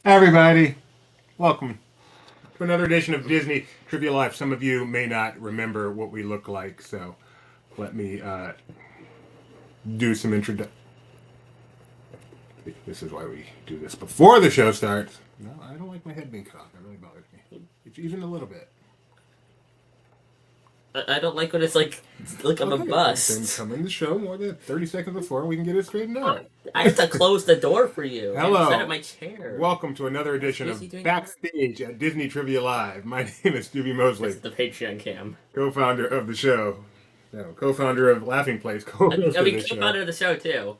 Hi everybody, welcome to another edition of Disney Trivia Live. Some of you may not remember what we look like, so let me do some introduction. This is why we do this before the show starts. No, I don't like my head being cut off. That really bothers me. It's even a little bit. I don't like when it's like I'm a bust. Then come in the show more than 30 seconds before we can get it straightened out. I have to close the door for you. Hello. And set up my chair. Welcome to another edition of Backstage at Disney Trivia Live. My name is Doobie Mosley. That's the Patreon cam. Co-founder of the show. No, co-founder of Laughing Place. Co-founder of the show too.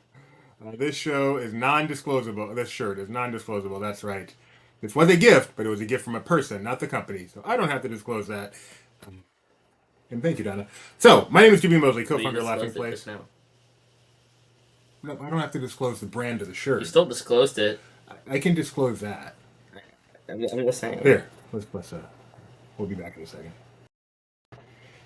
This show is non-disclosable. This shirt is non-disclosable. That's right. This was a gift, but it was a gift from a person, not the company. So I don't have to disclose that. And thank you, Donna. So, my name is Doobie Mosley, co-founder of Laughing Place. No, I don't have to disclose the brand of the shirt. You still disclosed it. I can disclose that. I'm just saying. Here, let's we'll be back in a second.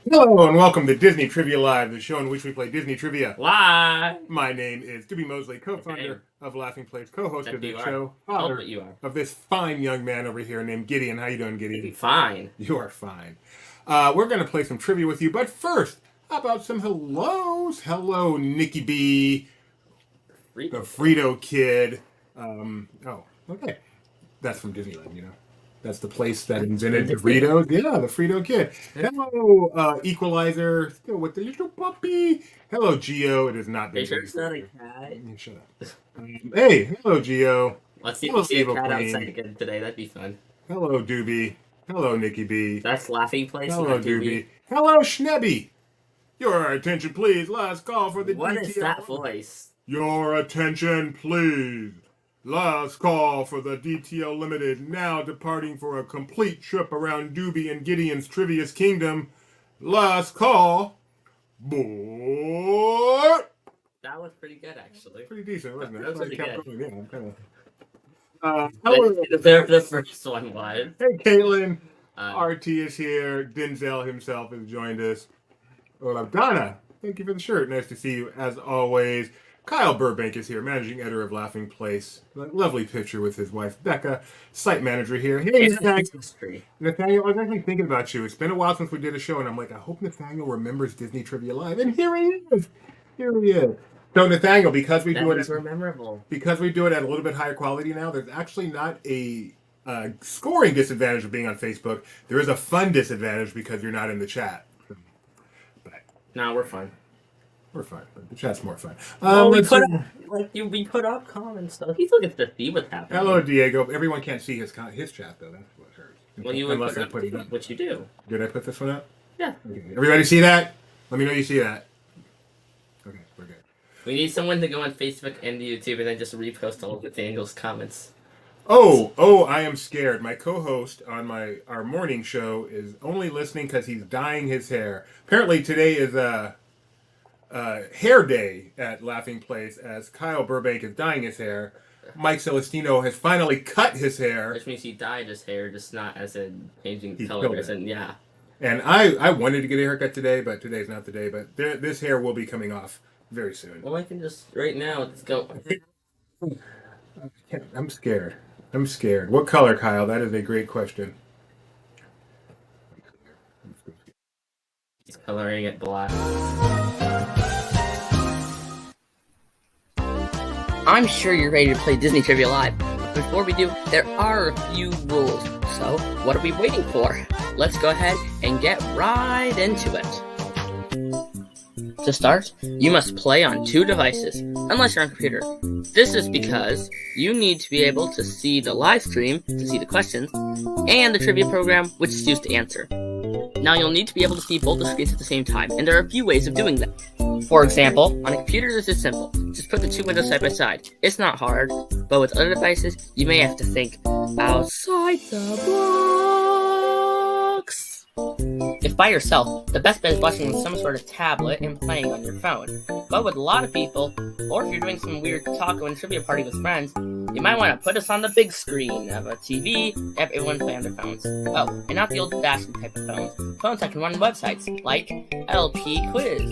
Hello and welcome to Disney Trivia Live, the show in which we play Disney Trivia. Live! My name is Doobie Mosley, co-founder of Laughing Place, co-host of the show, father of this fine young man over here named Gideon. How you doing, Gideon? Fine. You are fine. We're going to play some trivia with you, but first, how about some hellos? Hello, Nikki B, the Frito Kid. Okay. That's from Disneyland, you know. That's the place that invented Doritos. Yeah, the Frito Kid. Hello, Equalizer, still with the little puppy. Hello, Geo. It is not the sure it's not a cat? Shut up. Hey, hello, Geo. Let's see if we see a cat outside again today. That'd be fun. Hello, Doobie. Hello, Nikki B. That's Laughing Place. Hello, Doobie. Hello, Schnebby. Your attention, please. Last call for the What DTL. Is that voice? Your attention, please. Last call for the DTL Limited, now departing for a complete trip around Doobie and Gideon's Trivia's Kingdom. Last call. Board. That was pretty good, actually. Pretty decent, wasn't it? That was pretty good. Yeah, I'm kind of... the first one was. Hey, Caitlin. RT is here. Denzel himself has joined us. Hola, Donna. Thank you for the shirt. Nice to see you, as always. Kyle Burbank is here, managing editor of Laughing Place. Lovely picture with his wife, Becca. Site manager here. Hey, Nathaniel, I was actually thinking about you. It's been a while since we did a show, and I'm like, I hope Nathaniel remembers Disney Trivia Live. And here he is. Here he is. So, Nathaniel, because we do it at a little bit higher quality now, there's actually not a scoring disadvantage of being on Facebook. There is a fun disadvantage because you're not in the chat. But no, we're fine. We're fine, but the chat's more fun. We put up comments stuff. He's looking to see what's happening. Hello, Diego. Everyone can't see his chat though. That's what hurts. Well, you unless I put it up. What you do? Did I put this one up? Yeah. Okay. Everybody see that? Let me know you see that. Okay, we're good. We need someone to go on Facebook and YouTube and then just repost all of Nathaniel's comments. Oh, I am scared. My co-host on our morning show is only listening because he's dyeing his hair. Apparently today is hair day at Laughing Place as Kyle Burbank is dyeing his hair. Mike Celestino has finally cut his hair. Which means he dyed his hair, just not as in changing color. Yeah. And I wanted to get a haircut today, but today's not the day. But this hair will be coming off very soon. Well, I can just, right now, let's go. I'm scared. What color, Kyle? That is a great question. He's coloring it black. I'm sure you're ready to play Disney Trivia Live. Before we do, there are a few rules. So, what are we waiting for? Let's go ahead and get right into it. To start, you must play on 2 devices, unless you're on a computer. This is because you need to be able to see the live stream to see the questions, and the trivia program which is used to answer. Now you'll need to be able to see both the screens at the same time, and there are a few ways of doing that. For example, on a computer this is simple. Just put the 2 windows side by side. It's not hard, but with other devices, you may have to think outside the box. If by yourself, the best bet is watching on some sort of tablet and playing on your phone. But with a lot of people, or if you're doing some weird taco and trivia party with friends, you might want to put us on the big screen of a TV and have everyone play on their phones. Oh, and not the old-fashioned type of phones. Phones that can run websites, like LP Quiz.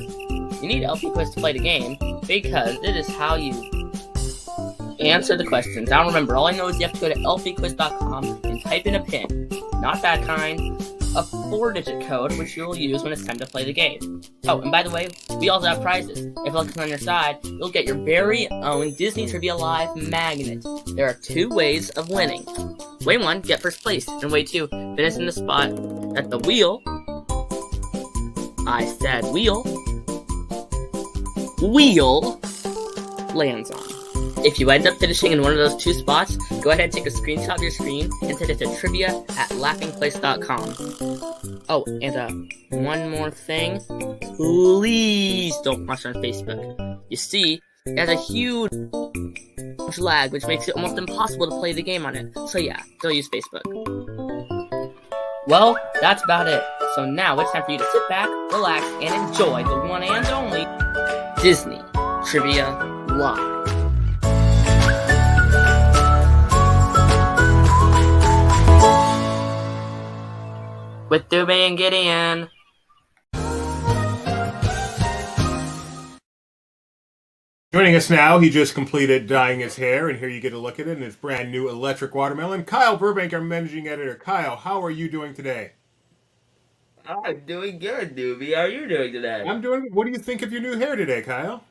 You need LP Quiz to play the game, because it is how you answer the questions. Now remember, all I know is you have to go to lpquiz.com and type in a PIN. Not that kind. A 4-digit code, which you'll use when it's time to play the game. Oh, and by the way, we also have prizes. If you look on your side, you'll get your very own Disney Trivia Live magnet. There are 2 ways of winning. Way 1, get first place, and way 2, finish in the spot that the wheel, I said wheel, lands on. If you end up finishing in one of those 2 spots, go ahead and take a screenshot of your screen and send it to trivia@laughingplace.com. Oh, and one more thing. Please don't watch on Facebook. You see, it has a huge lag, which makes it almost impossible to play the game on it. So yeah, don't use Facebook. Well, that's about it. So now it's time for you to sit back, relax, and enjoy the one and only Disney Trivia Live. With Dube and Gideon. Joining us now, he just completed dyeing his hair, and here you get a look at it in his brand new electric watermelon. Kyle Burbank, our managing editor. Kyle, how are you doing today? I'm doing good, Doobie. How are you doing today? I'm doing. What do you think of your new hair today, Kyle?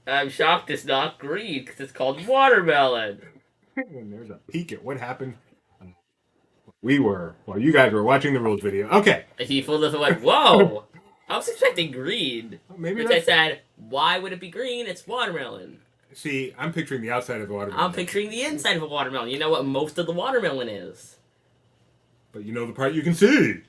I'm shocked it's not green because it's called watermelon. And there's a peek at what happened. You guys were watching the rules video. Okay. People just went, whoa! I was expecting green. Maybe I said, why would it be green? It's watermelon. See, I'm picturing the outside of the watermelon. I'm picturing the inside of a watermelon. You know what most of the watermelon is. But you know the part you can see.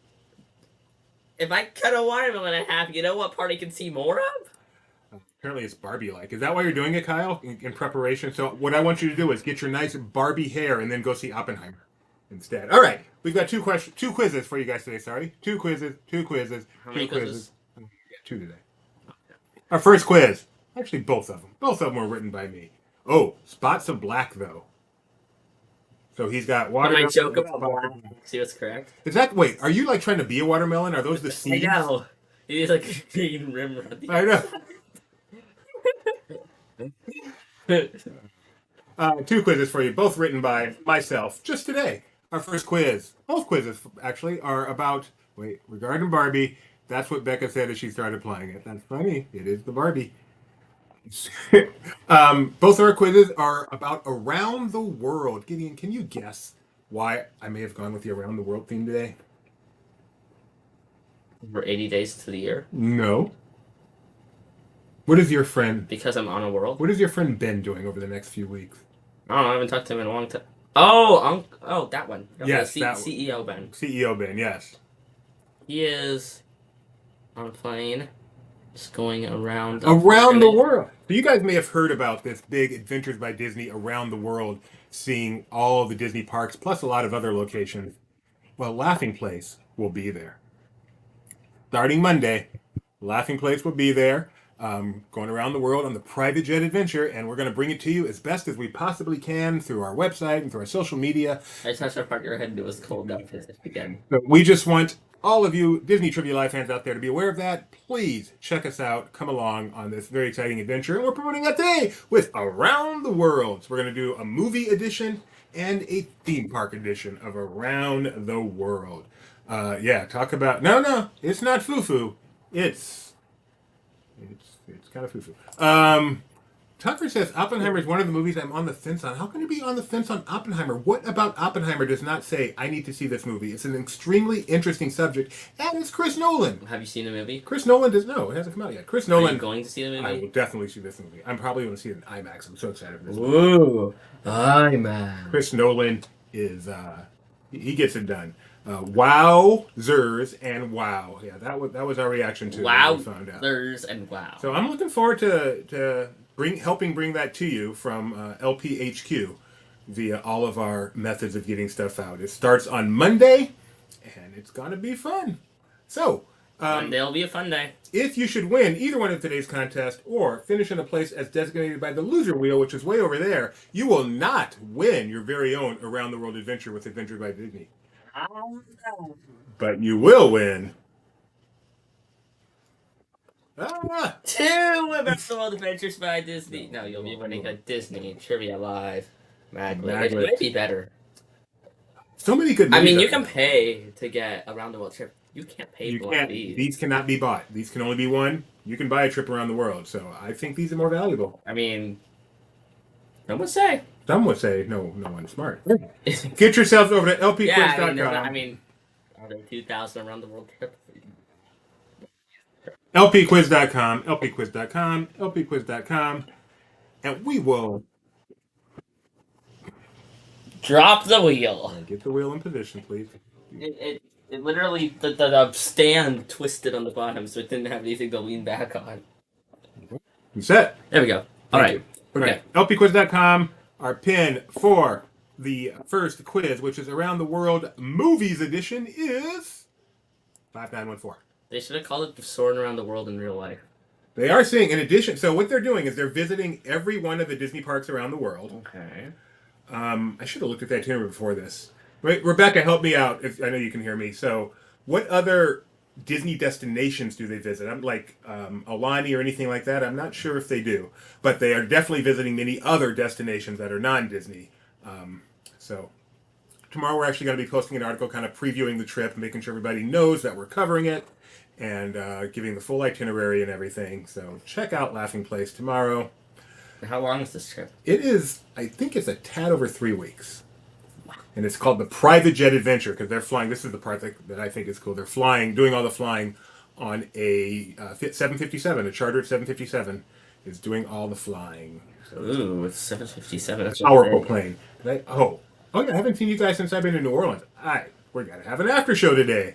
If I cut a watermelon in half, you know what part I can see more of? Apparently it's Barbie-like. Is that why you're doing it, Kyle, in preparation? So what I want you to do is get your nice Barbie hair and then go see Oppenheimer instead. All right, we've got 2 quizzes for you guys today. Sorry, 2 quizzes. How many quizzes? 2 today. Our first quiz, actually both of them were written by me. Oh, spots of black though. So he's got watermelon. My joke about black. See what's correct? Is that wait? Are you like trying to be a watermelon? Are those the seeds? I know. It is like a green rim around the I know. 2 quizzes for you, both written by myself, just today. Our first quiz, both quizzes actually, are about, regarding Barbie. That's what Becca said as she started playing it. That's funny. It is the Barbie. Both of our quizzes are about around the world. Gideon, can you guess why I may have gone with the around the world theme today? Over 80 days to the year? No. What is your friend? Because I'm on a world. What is your friend Ben doing over the next few weeks? I don't know. I haven't talked to him in a long time. Oh, that one. Okay, yes, that CEO Ben. CEO Ben, yes. He is on a plane, just going around the world. So you guys may have heard about this big Adventures by Disney around the world, seeing all of the Disney parks plus a lot of other locations. Well, Laughing Place will be there. Starting Monday, Laughing Place will be there. Going around the world on the private jet adventure, and we're going to bring it to you as best as we possibly can through our website and through our social media. I just touched our part of your head and it was cold up again. So we just want all of you Disney Trivia Live fans out there to be aware of that. Please check us out. Come along on this very exciting adventure, and we're promoting that today with Around the World. So we're going to do a movie edition and a theme park edition of Around the World. Talk about... No, it's not foo-foo. It's kind of foo-foo. Tucker says Oppenheimer is one of the movies I'm on the fence on. How can you be on the fence on Oppenheimer? What about Oppenheimer does not say, I need to see this movie? It's an extremely interesting subject, and it's Chris Nolan. Have you seen the movie? Chris Nolan does no. It hasn't come out yet. Chris Nolan. Are you going to see the movie? I will definitely see this movie. I'm probably going to see it in IMAX. I'm so excited for this movie. Ooh, IMAX. Chris Nolan is, he gets it done. Wowzers and wow. Yeah, that was our reaction to when we found out. Wowzers and wow. So I'm looking forward to helping bring that to you from LPHQ via all of our methods of getting stuff out. It starts on Monday, and it's gonna be fun. So Monday'll be a fun day. If you should win either one of today's contests or finish in a place as designated by the loser wheel, which is way over there, you will not win your very own Around the World adventure with Adventure by Disney. But you will win Ah! 2 Impossible Adventures by Disney. No, you'll be winning a Disney Trivia Live Maglet, which might be better. So many good I movies. mean, you can pay to get a round the world trip. You can't pay You for can't. these. These cannot be bought. These can only be won. You can buy a trip around the world. So I think these are more valuable. I mean, some would say. Some would say no one's smart. Get yourselves over to lpquiz.com. Yeah, I mean, are there 2,000 around the world trips? lpquiz.com, lpquiz.com, lpquiz.com, and we will Drop the wheel. get the wheel in position, please. It literally, the stand twisted on the bottom, so it didn't have anything to lean back on. You set. There we go. All right. Okay. lpquiz.com, our pin for the first quiz, which is Around the World Movies Edition, is 5914. They should have called it Soaring Around the World in Real Life. They are saying, in addition, so what they're doing is they're visiting every one of the Disney parks around the world. Okay. I should have looked at that itinerary before this. Wait, Rebecca, help me out. If I know you can hear me. So, what other Disney destinations do they visit? I'm like Alani or anything like that. I'm not sure if they do, but they are definitely visiting many other destinations that are non-Disney. So, tomorrow we're actually going to be posting an article, kind of previewing the trip, making sure everybody knows that we're covering it, and giving the full itinerary and everything. So, check out Laughing Place tomorrow. How long is this trip? It is, I think it's a tad over 3 weeks. And it's called the Private Jet Adventure because they're flying. This is the part that I think is cool. They're flying, doing all the flying on a 757, a chartered 757 is doing all the flying. So ooh, it's 757. That's powerful plane. Yeah, I haven't seen you guys since I've been in New Orleans. We're going to have an after show today.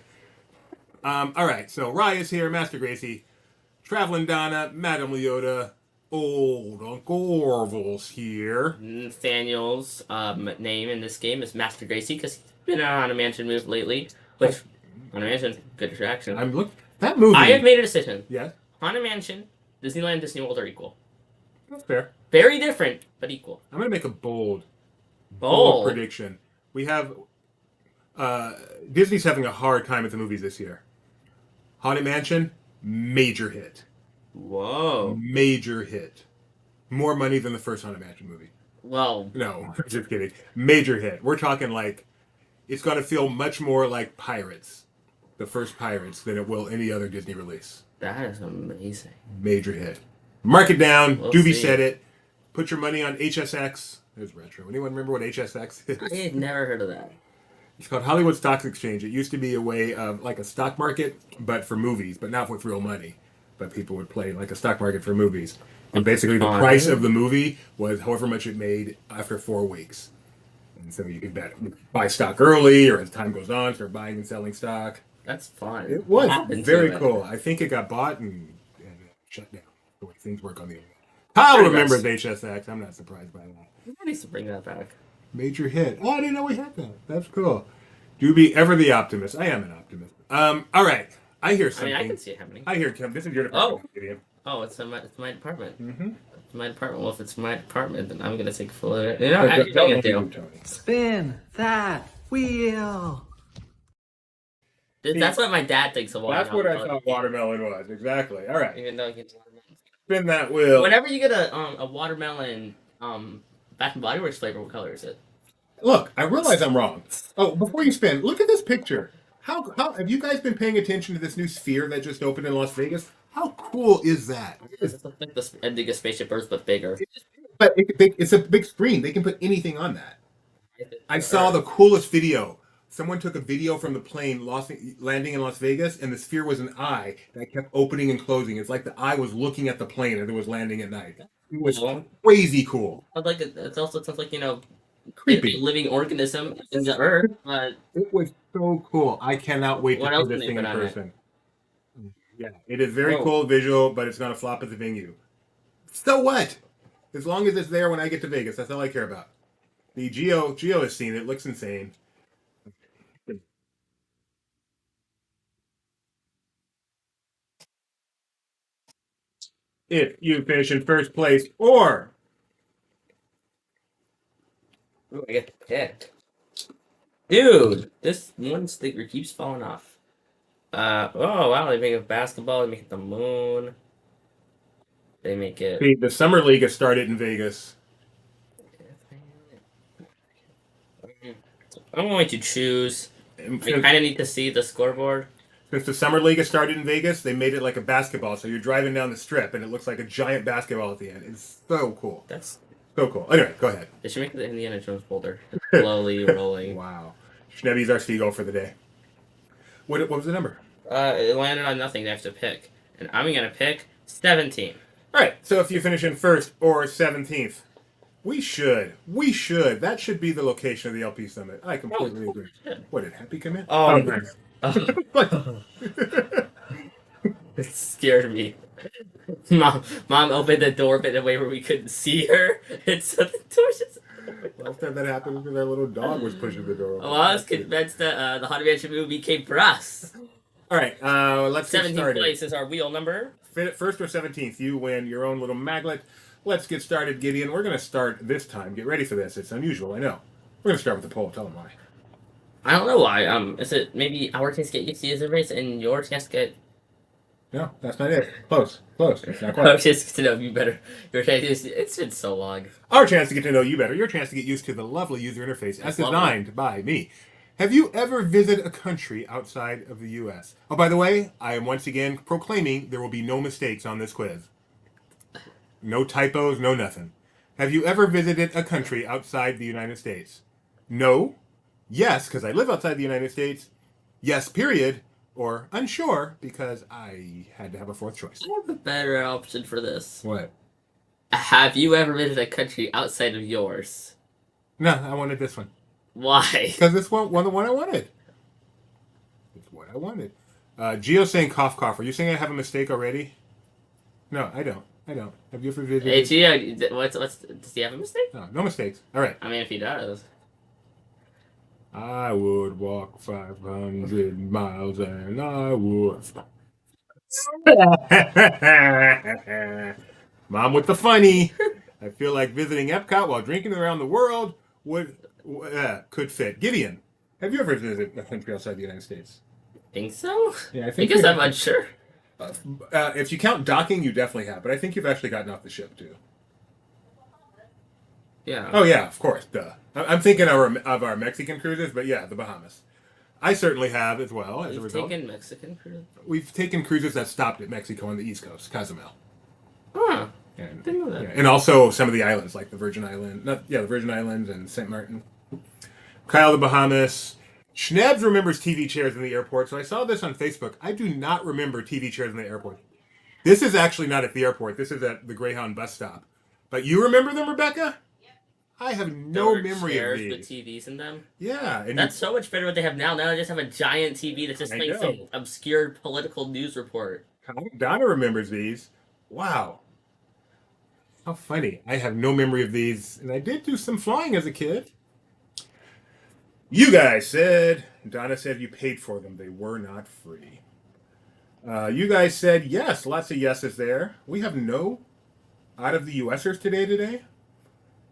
All right, so Raya's here, Master Gracie, Traveling Donna, Madame Leota, Old Uncle Orville's here. Nathaniel's name in this game is Master Gracie because he's been on a mansion move lately. Which, Haunted Mansion, good attraction. That movie. I have made a decision. Yes. Haunted Mansion, Disneyland, Disney World are equal. That's fair. Very different, but equal. I'm going to make a bold prediction. We have Disney's having a hard time with the movies this year. Haunted Mansion, major hit. Whoa. Major hit. More money than the first Haunted Mansion movie. Well. No, just kidding. Major hit. We're talking like, it's going to feel much more like Pirates, the first Pirates, than it will any other Disney release. That is amazing. Major hit. Mark it down. We'll Doobie see. said it. Put your money on HSX. There's retro. Anyone remember what HSX is? I had never heard of that. It's called Hollywood Stock Exchange. It used to be a way of like a stock market, but for movies, but not with real money. But people would play like a stock market for movies. And basically the price of the movie was however much it made after 4 weeks. And so you could buy stock early, or as time goes on, start buying and selling stock. That's fun. It was very cool. I think it got bought and shut down. The way things work on the internet. Kyle remembers HSX. I'm not surprised by that. Who needs to bring that back? Major hit. Oh, I didn't know we had that. That's cool. Doobie, ever the optimist. I am an optimist. All right. I hear something. I can see it happening. I hear, Kim. This is your department. Oh, it's my department. Mm-hmm. It's my department. Well, if it's my department, then I'm going to take full of it. You know, I'm going to do. Spin that wheel. That's what my dad thinks of watermelon. That's what I thought watermelon was. Exactly. All right. Even though he gets watermelon. Spin that wheel. Whenever you get a watermelon Bath and Body Works flavor, what color is it? Look, I realize I'm wrong. Oh, before you spin, look at this picture. How have you guys been paying attention to this new sphere that just opened in Las Vegas? How cool is that? It's like the Indigo Spaceship Earth, but bigger. But it's a big screen. They can put anything on that. I saw the coolest video. Someone took a video from the plane landing in Las Vegas, and the sphere was an eye that kept opening and closing. It's like the eye was looking at the plane as it was landing at night. It was crazy cool. Like it also sounds like, creepy living organism in the earth. But it was so cool. I cannot wait to see this thing in person. Yeah, it is very cool visual, but it's going to flop at the venue. So what? As long as it's there when I get to Vegas, that's all I care about. The Geo has seen it. Looks insane. If you finish in first place, or ooh, I get picked. Dude, this one sticker keeps falling off. Oh wow, they make a basketball, they make it the moon. they make it. See, the Summer League has started in Vegas. I'm going to choose. And I kind of need to see the scoreboard. since the Summer League has started in Vegas, they made it like a basketball. So you're driving down the strip, and it looks like a giant basketball at the end. It's so cool. That's So cool. Anyway, go ahead. They should make the Indiana Jones boulder. Slowly rolling. Wow. Schnebby's our seagull for the day. What was the number? It landed on nothing. They have to pick. And I'm going to pick 17. All right. So if you finish in first or 17th, we should. That should be the location of the LP Summit. I completely agree. What, did Happy come in? Nice. It scared me. Mom opened the door in a way where we couldn't see her. And so the door just... Last time that happened because our little dog was pushing the door open. Well, I was convinced that the Haunted Mansion movie came for us. All right, let's get 17th started. place is our wheel number. First or 17th, you win your own little maglet. Let's get started, Gideon. We're going to start this time. Get ready for this. It's unusual, I know. We're going to start with the poll. Tell them why. I don't know why. Is it maybe our chance to get used to user race and your chance to get... No, that's not it. Close. It's not Our quite. chance to know you better. Your chance to... It's been so long. Our chance to get to know you better. Your chance to get used to the lovely user interface as designed by me. Have you ever visited a country outside of the U.S.? Oh, by the way, I am once again proclaiming there will be no mistakes on this quiz. No typos, no nothing. Have you ever visited a country outside the United States? No. Yes, because I live outside the United States. Yes, period. Or unsure, because I had to have a fourth choice. I have a better option for this. What? Have you ever visited a country outside of yours? No, I wanted this one. Why? Because this one, the one I wanted. It's what I wanted. Gio's saying cough cough. Are you saying I have a mistake already? No, I don't. Have you ever visited? Hey, Gio, does he have a mistake? No, no mistakes. All right. I mean, if he does. I would walk 500 miles and I would. Mom with the funny. I feel like visiting Epcot while drinking around the world could fit. Gideon, have you ever visited a country outside the United States? Think so? Yeah, I think. Because I'm unsure. If you count docking, you definitely have. But I think you've actually gotten off the ship too. Yeah. Oh yeah, of course. Duh. I'm thinking of our Mexican cruises, but yeah, the Bahamas. I certainly have as well. As a result, taken Mexican cruise? we've taken cruises that stopped at Mexico on the East Coast, Cozumel. Huh. And, Didn't know that. yeah, and also some of the islands, like the Virgin Islands. The Virgin Islands and St. Martin. Kyle, the Bahamas. Schnebs remembers TV chairs in the airport, so I saw this on Facebook. I do not remember TV chairs in the airport. This is actually not at the airport. This is at the Greyhound bus stop. But you remember them, Rebecca? I have no memory of chairs these. with TVs in them. Yeah. And That's so much better what they have now. Now they just have a giant TV that's just playing some obscure political news report. Donna remembers these. Wow. How funny. I have no memory of these. And I did do some flying as a kid. You guys said, Donna said you paid for them. They were not free. You guys said yes. Lots of yeses there. We have no out of the USers today.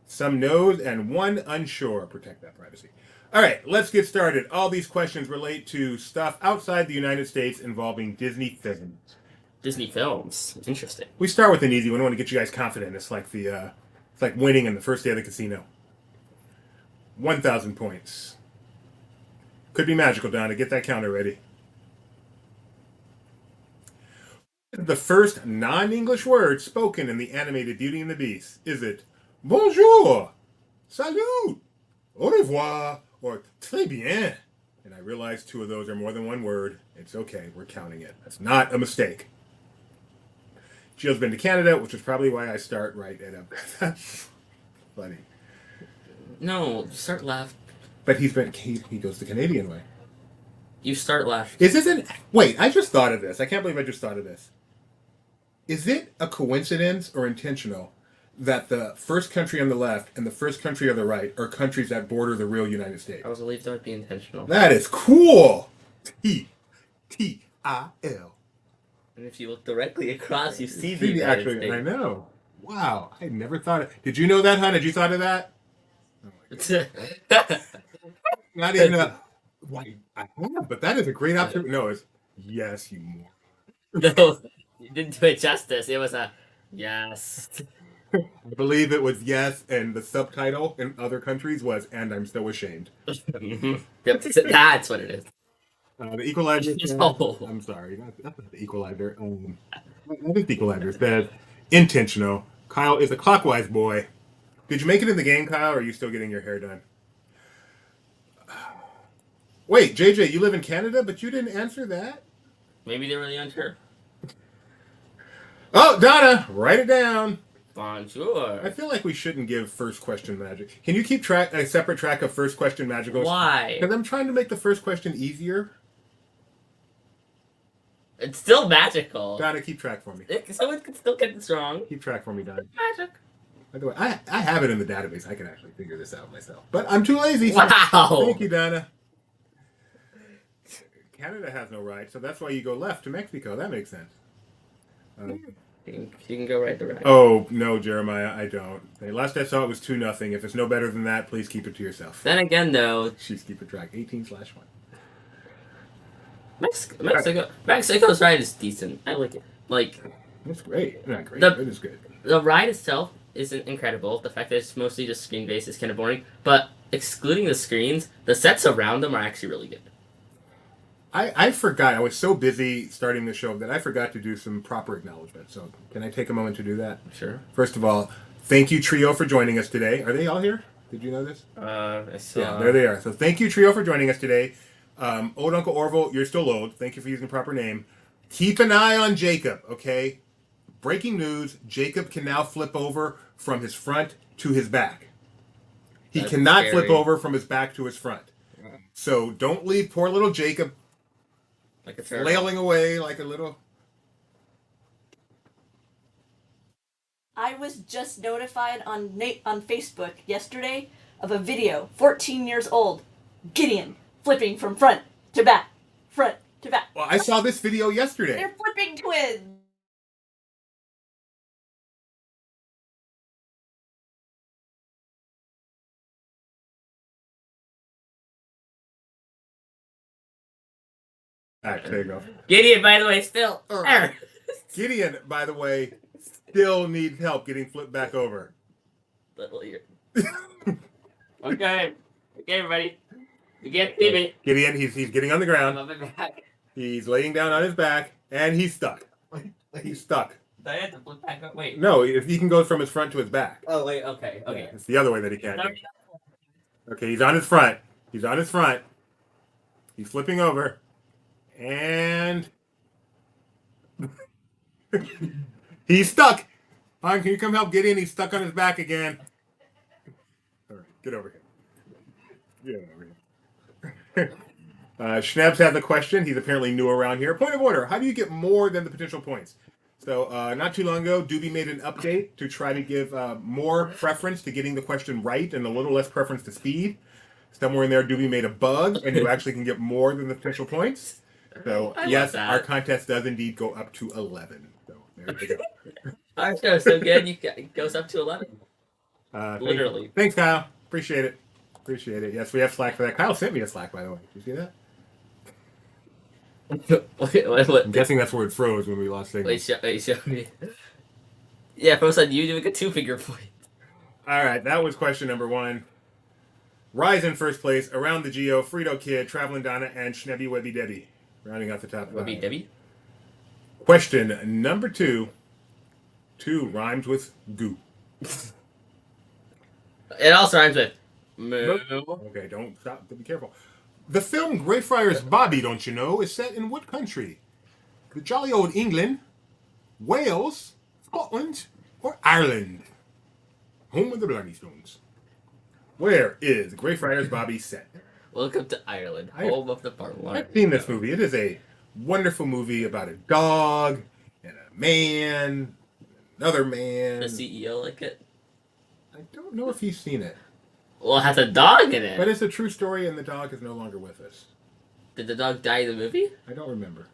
Some no's and one unsure. Protect that privacy. All right, let's get started. All these questions relate to stuff outside the United States involving Disney films. Disney films. Interesting. We start with an easy one. I want to get you guys confident. It's like it's like winning in the first day of the casino. 1,000 points. Could be magical, Donna. Get that counter ready. The first non-English word spoken in the animated Beauty and the Beast. Is it bonjour, salut, au revoir, or très bien? And I realize two of those are more than one word. It's okay. We're counting it. That's not a mistake. Jill's been to Canada, which is probably why I start right at That's funny. No, start left. But he goes the Canadian way. You start left. Is this wait, I just thought of this. I can't believe I just thought of this. Is it a coincidence or intentional that the first country on the left and the first country on the right are countries that border the real United States? I was believed that would be intentional. That is cool. T-I-L. And if you look directly across, you see the United States. I know. Wow, I never thought of. Did you know that, hon? Had you thought of that? Not even a. Why? I have, but that is a great observation. No, it's yes, you more. No, you didn't do it justice. It was a Yes. I believe it was yes, and the subtitle in other countries was "and I'm so ashamed." Yep, that's what it is. The Equalizer says, No. I'm sorry, that's not the Equalizer. That is the Equalizer says, intentional. Kyle is a clockwise boy. Did you make it in the game, Kyle, or are you still getting your hair done? Wait, JJ, you live in Canada, but you didn't answer that? Maybe they're really unsure. Oh, Donna, write it down. Bonjour. I feel like we shouldn't give first question magic. Can you keep a separate track of first question magicals? Why? Because I'm trying to make the first question easier. It's still magical. Donna, keep track for me. Someone can still get this wrong. Keep track for me, Donna. Magic. By the way, I have it in the database. I can actually figure this out myself. But I'm too lazy. So Wow. thank you, Donna. Canada has no right, so that's why you go left to Mexico. That makes sense. You can go right to right. Oh, no, Jeremiah, I don't. The last I saw it was 2-0. If it's no better than that, please keep it to yourself. Then again, though, She's keeping track. 18/1. Mexico's ride is decent. I like it. Like, That's great. Not great. The- It is good. the ride itself isn't incredible. The fact that it's mostly just screen based is kind of boring. But excluding the screens, the sets around them are actually really good. I forgot. I was so busy starting the show that I forgot to do some proper acknowledgement. So can I take a moment to do that? Sure. First of all, thank you, Trio, for joining us today. Are they all here? Did you know this? I saw. Yeah, there they are. So thank you, Trio, for joining us today. Old Uncle Orville, you're still old. Thank you for using the proper name. Keep an eye on Jacob, okay? Breaking news, Jacob can now flip over from his front to his back. He That's cannot scary. flip over from his back to his front. So don't leave poor little Jacob Like a turtle. flailing away like a little... I was just notified on Facebook yesterday of a video, 14 years old, Gideon flipping from front to back, front to back. Well, I saw this video yesterday. They're flipping twins. There you go. Gideon, by the way, still. Alright. Gideon, by the way, still needs help getting flipped back over. Okay. Okay, everybody. You can't see me. Gideon, he's getting on the I'm ground. on my back. He's laying down on his back, and he's stuck. He's stuck. Do I have to flip back up? Wait. No, if he can go from his front to his back. Oh, wait, okay. Yeah, it's the other way that he can't do. Okay, he's on his front. He's on his front. He's flipping over. And... he's stuck! Can you come help Gideon? He's stuck on his back again. All right, get over here. Get over here. Schnebs has a question. He's apparently new around here. Point of order. How do you get more than the potential points? So, not too long ago, Doobie made an update to try to give more preference to getting the question right and a little less preference to speed. Somewhere in there, Doobie made a bug, and you actually can get more than the potential points. So, I love yes, that. our contest does indeed go up to 11. So, there you go. Our show's so good, it goes up to 11. Literally. Thanks, Kyle. Appreciate it. Appreciate it. Yes, we have Slack for that. Kyle sent me a Slack, by the way. Did you see that? what? I'm guessing that's where it froze when we lost signal. Wait, show me. Yeah, first on you doing a 2-figure point. All right, that was question number 1. Rise in first place, Around the Geo, Frito Kid, Traveling Donna, and Schnebby Webby Debbie. Rounding out the top 5. Would be Debbie? Question number 2. 2 rhymes with goo. It also rhymes with moo. Okay, don't stop. Be careful. The film Greyfriars Bobby, don't you know, is set in what country? The jolly old England, Wales, Scotland, or Ireland? Home of the Blarney Stones. Where is Greyfriars Bobby set? Welcome to Ireland, home of the Barlow. I've seen this movie. It is a wonderful movie about a dog and a man, another man. The CEO like it? I don't know if he's seen it. Well, it has a dog in But it. it's a true story, and the dog is no longer with us. Did the dog die in the movie? I don't remember.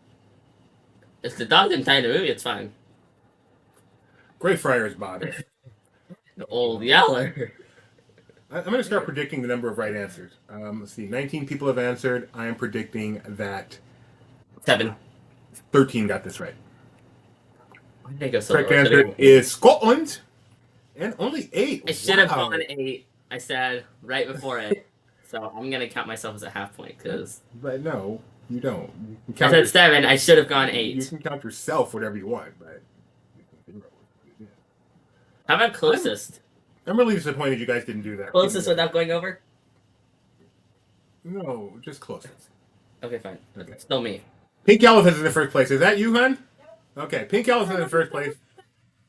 If the dog didn't die in the movie, it's fine. Greyfriars Bobby. The old Yeller. I'm going to start predicting the number of right answers. Let's see. 19 people have answered. I am predicting that 7. 13 got this right. Why did I go so Correct low? answer is Scotland. And only 8. I should have Wow. gone 8. I said right before it. So I'm going to count myself as a half point because But no, you don't. You can I count said 7. I should have gone You 8. can count yourself whatever you want, but How about closest? I'm really disappointed you guys didn't do that. Closest without going over? No, just closest. Okay, fine. Okay. Still me. Pink Elephant is in the first place. Is that you, hun? Okay, Pink Elephant in the first place.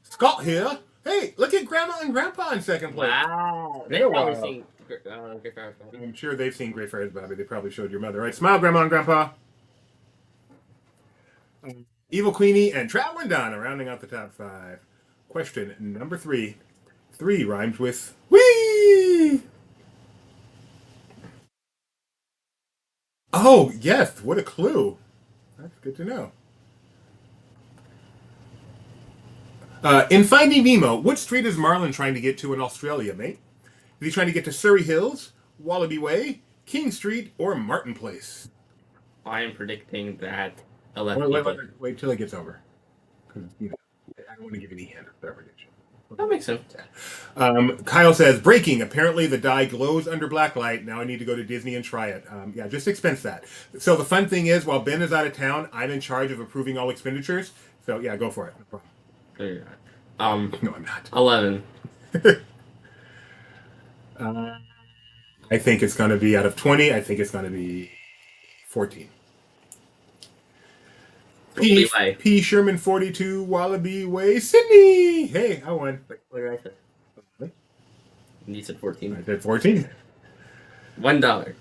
Scott here. Hey, look at Grandma and Grandpa in second place. Wow. They're They've probably wild. seen Great Fire Bobby. I'm sure they've seen Great Fires, Bobby. They probably showed your mother, right? Smile, Grandma and Grandpa. Evil Queenie and Traveling Donna rounding out the top 5. Question number 3. 3 rhymes with wee. Oh, yes. What a clue. That's good to know. In Finding Nemo, what street is Marlin trying to get to in Australia, mate? Is he trying to get to Surrey Hills, Wallaby Way, King Street, or Martin Place? I am predicting that Wait till it gets over. Because, I don't want to give any hint. That makes sense. Kyle says, breaking. Apparently the dye glows under black light. Now I need to go to Disney and try it. Yeah, just expense that. So the fun thing is, while Ben is out of town, I'm in charge of approving all expenditures. So yeah, go for it. No problem. No, I'm not. 11. I think it's going to be out of 20. I think it's going to be 14. P. Sherman 42, Wallaby Way, Sydney. Hey, I won. What did I say? You said 14. I said 14. $1.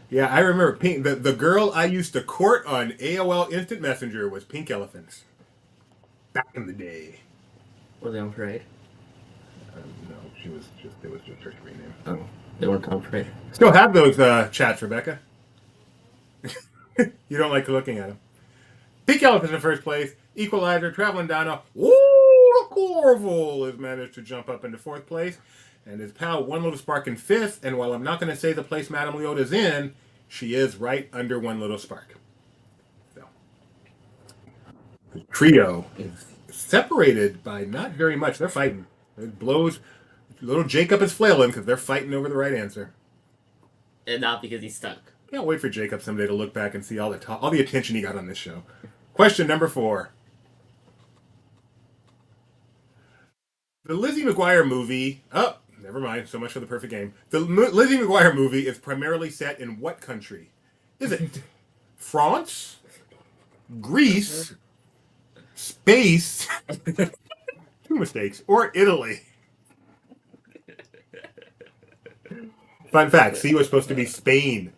Yeah, I remember Pink. The girl I used to court on AOL Instant Messenger was Pink Elephants. Back in the day. Was they on parade? No, it was just her screen name. Oh, they weren't on parade. Still have those chats, Rebecca. You don't like looking at them. Pink Elephant in first place. Equalizer, Traveling Donna. Ooh, Corval has managed to jump up into 4th place. And his pal, One Little Spark, in 5th. And while I'm not going to say the place Madame Leota's in, she is right under One Little Spark. So, the trio is separated by not very much. They're fighting. It blows. Little Jacob is flailing because they're fighting over the right answer. And not because he's stuck. Can't wait for Jacob someday to look back and see all the attention he got on this show. Question number 4. The Lizzie McGuire movie... Oh, never mind. So much for the perfect game. The Lizzie McGuire movie is primarily set in what country? Is it France? Greece? Space? 2 mistakes. Or Italy? Fun fact. C was supposed to be Spain.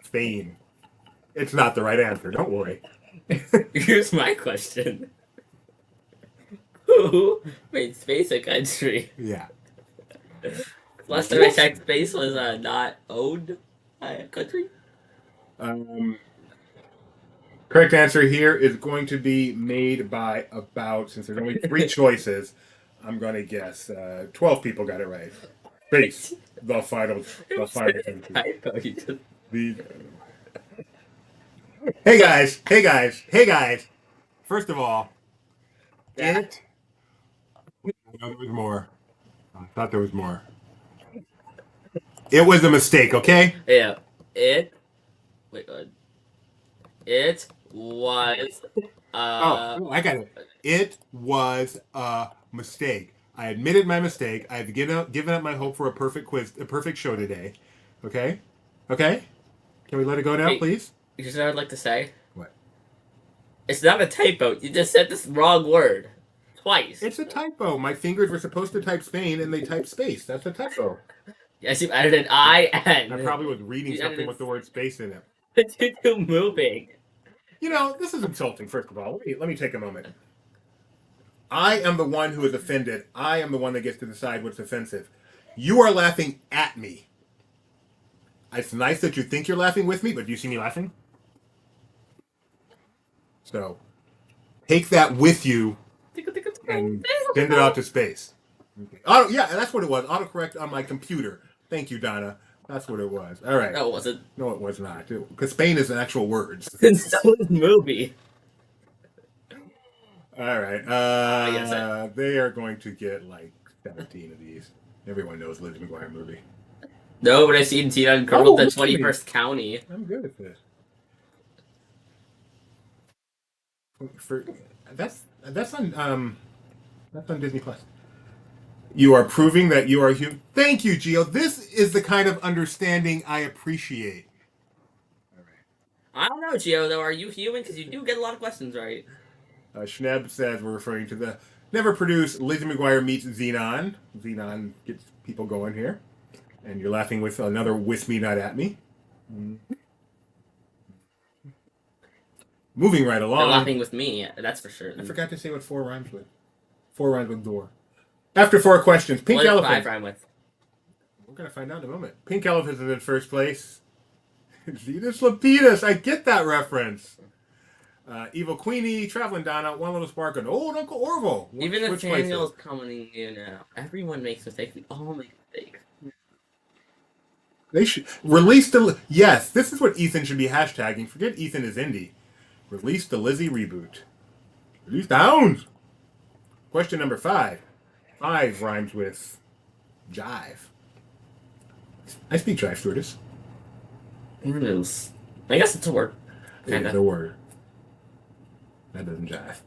Spain. It's not the right answer. Don't worry. Here's my question. Who made space a country? Yeah. Last time I checked, space was not owned by a country. Correct answer here is going to be made by about, since there's only 3 choices, I'm going to guess 12 people got it right. Space. The final country. Hey guys. First of all, there was more. I thought there was more. It was a mistake, okay? Yeah. It was I got it. It was a mistake. I admitted my mistake. I've given up my hope for a perfect show today. Okay? Okay? Can we let it go now, please? You just know what I'd like to say? What? It's not a typo. You just said this wrong word. Twice. It's a typo. My fingers were supposed to type Spain and they typed space. That's a typo. Yes, you added an I-N. I probably was reading something with the word space in it. It's too moving. You know, this is insulting, first of all. Let me take a moment. I am the one who is offended. I am the one that gets to decide what's offensive. You are laughing at me. It's nice that you think you're laughing with me, but do you see me laughing? So, take that with you and send it out to space. Okay. Yeah, that's what it was. Autocorrect on my computer. Thank you, Donna. That's what it was. All right. No, it wasn't. No, it was not. Because Spain is an actual word. And so is movie. All right. Yes, They are going to get like 17 of these. Everyone knows Lizzie McGuire movie. No, but I've seen Tina Uncurled, the 21st County. I'm good at this. For that's on Disney Plus. You are proving that you are human. Thank you, Gio. This is the kind of understanding I appreciate. All right. I don't know, Gio, though. Are you human? Because you do get a lot of questions right. Schneb says we're referring to the never produced Lizzie McGuire meets Xenon. Xenon gets people going here. And you're laughing with another with me, not at me. Moving right along. They're laughing with me, that's for sure. I forgot to say what 4 rhymes with. 4 rhymes with door. After 4 questions, Pink What Elephant. 5 rhyme with? We're going to find out in a moment. Pink Elephant is in first place. Zetus Lapidus. I get that reference. Evil Queenie, Traveling Donna, One Little Spark, and Old Uncle Orville. Even if Daniel's coming in now, everyone makes mistakes. We all make mistakes. They should release the. Yes, this is what Ethan should be hashtagging. Forget Ethan is indie. Release the Lizzie reboot. Release downs. Question number 5. 5 rhymes with jive. I speak jive, stewardess. It is. I guess it's a word. It is a word. That doesn't jive.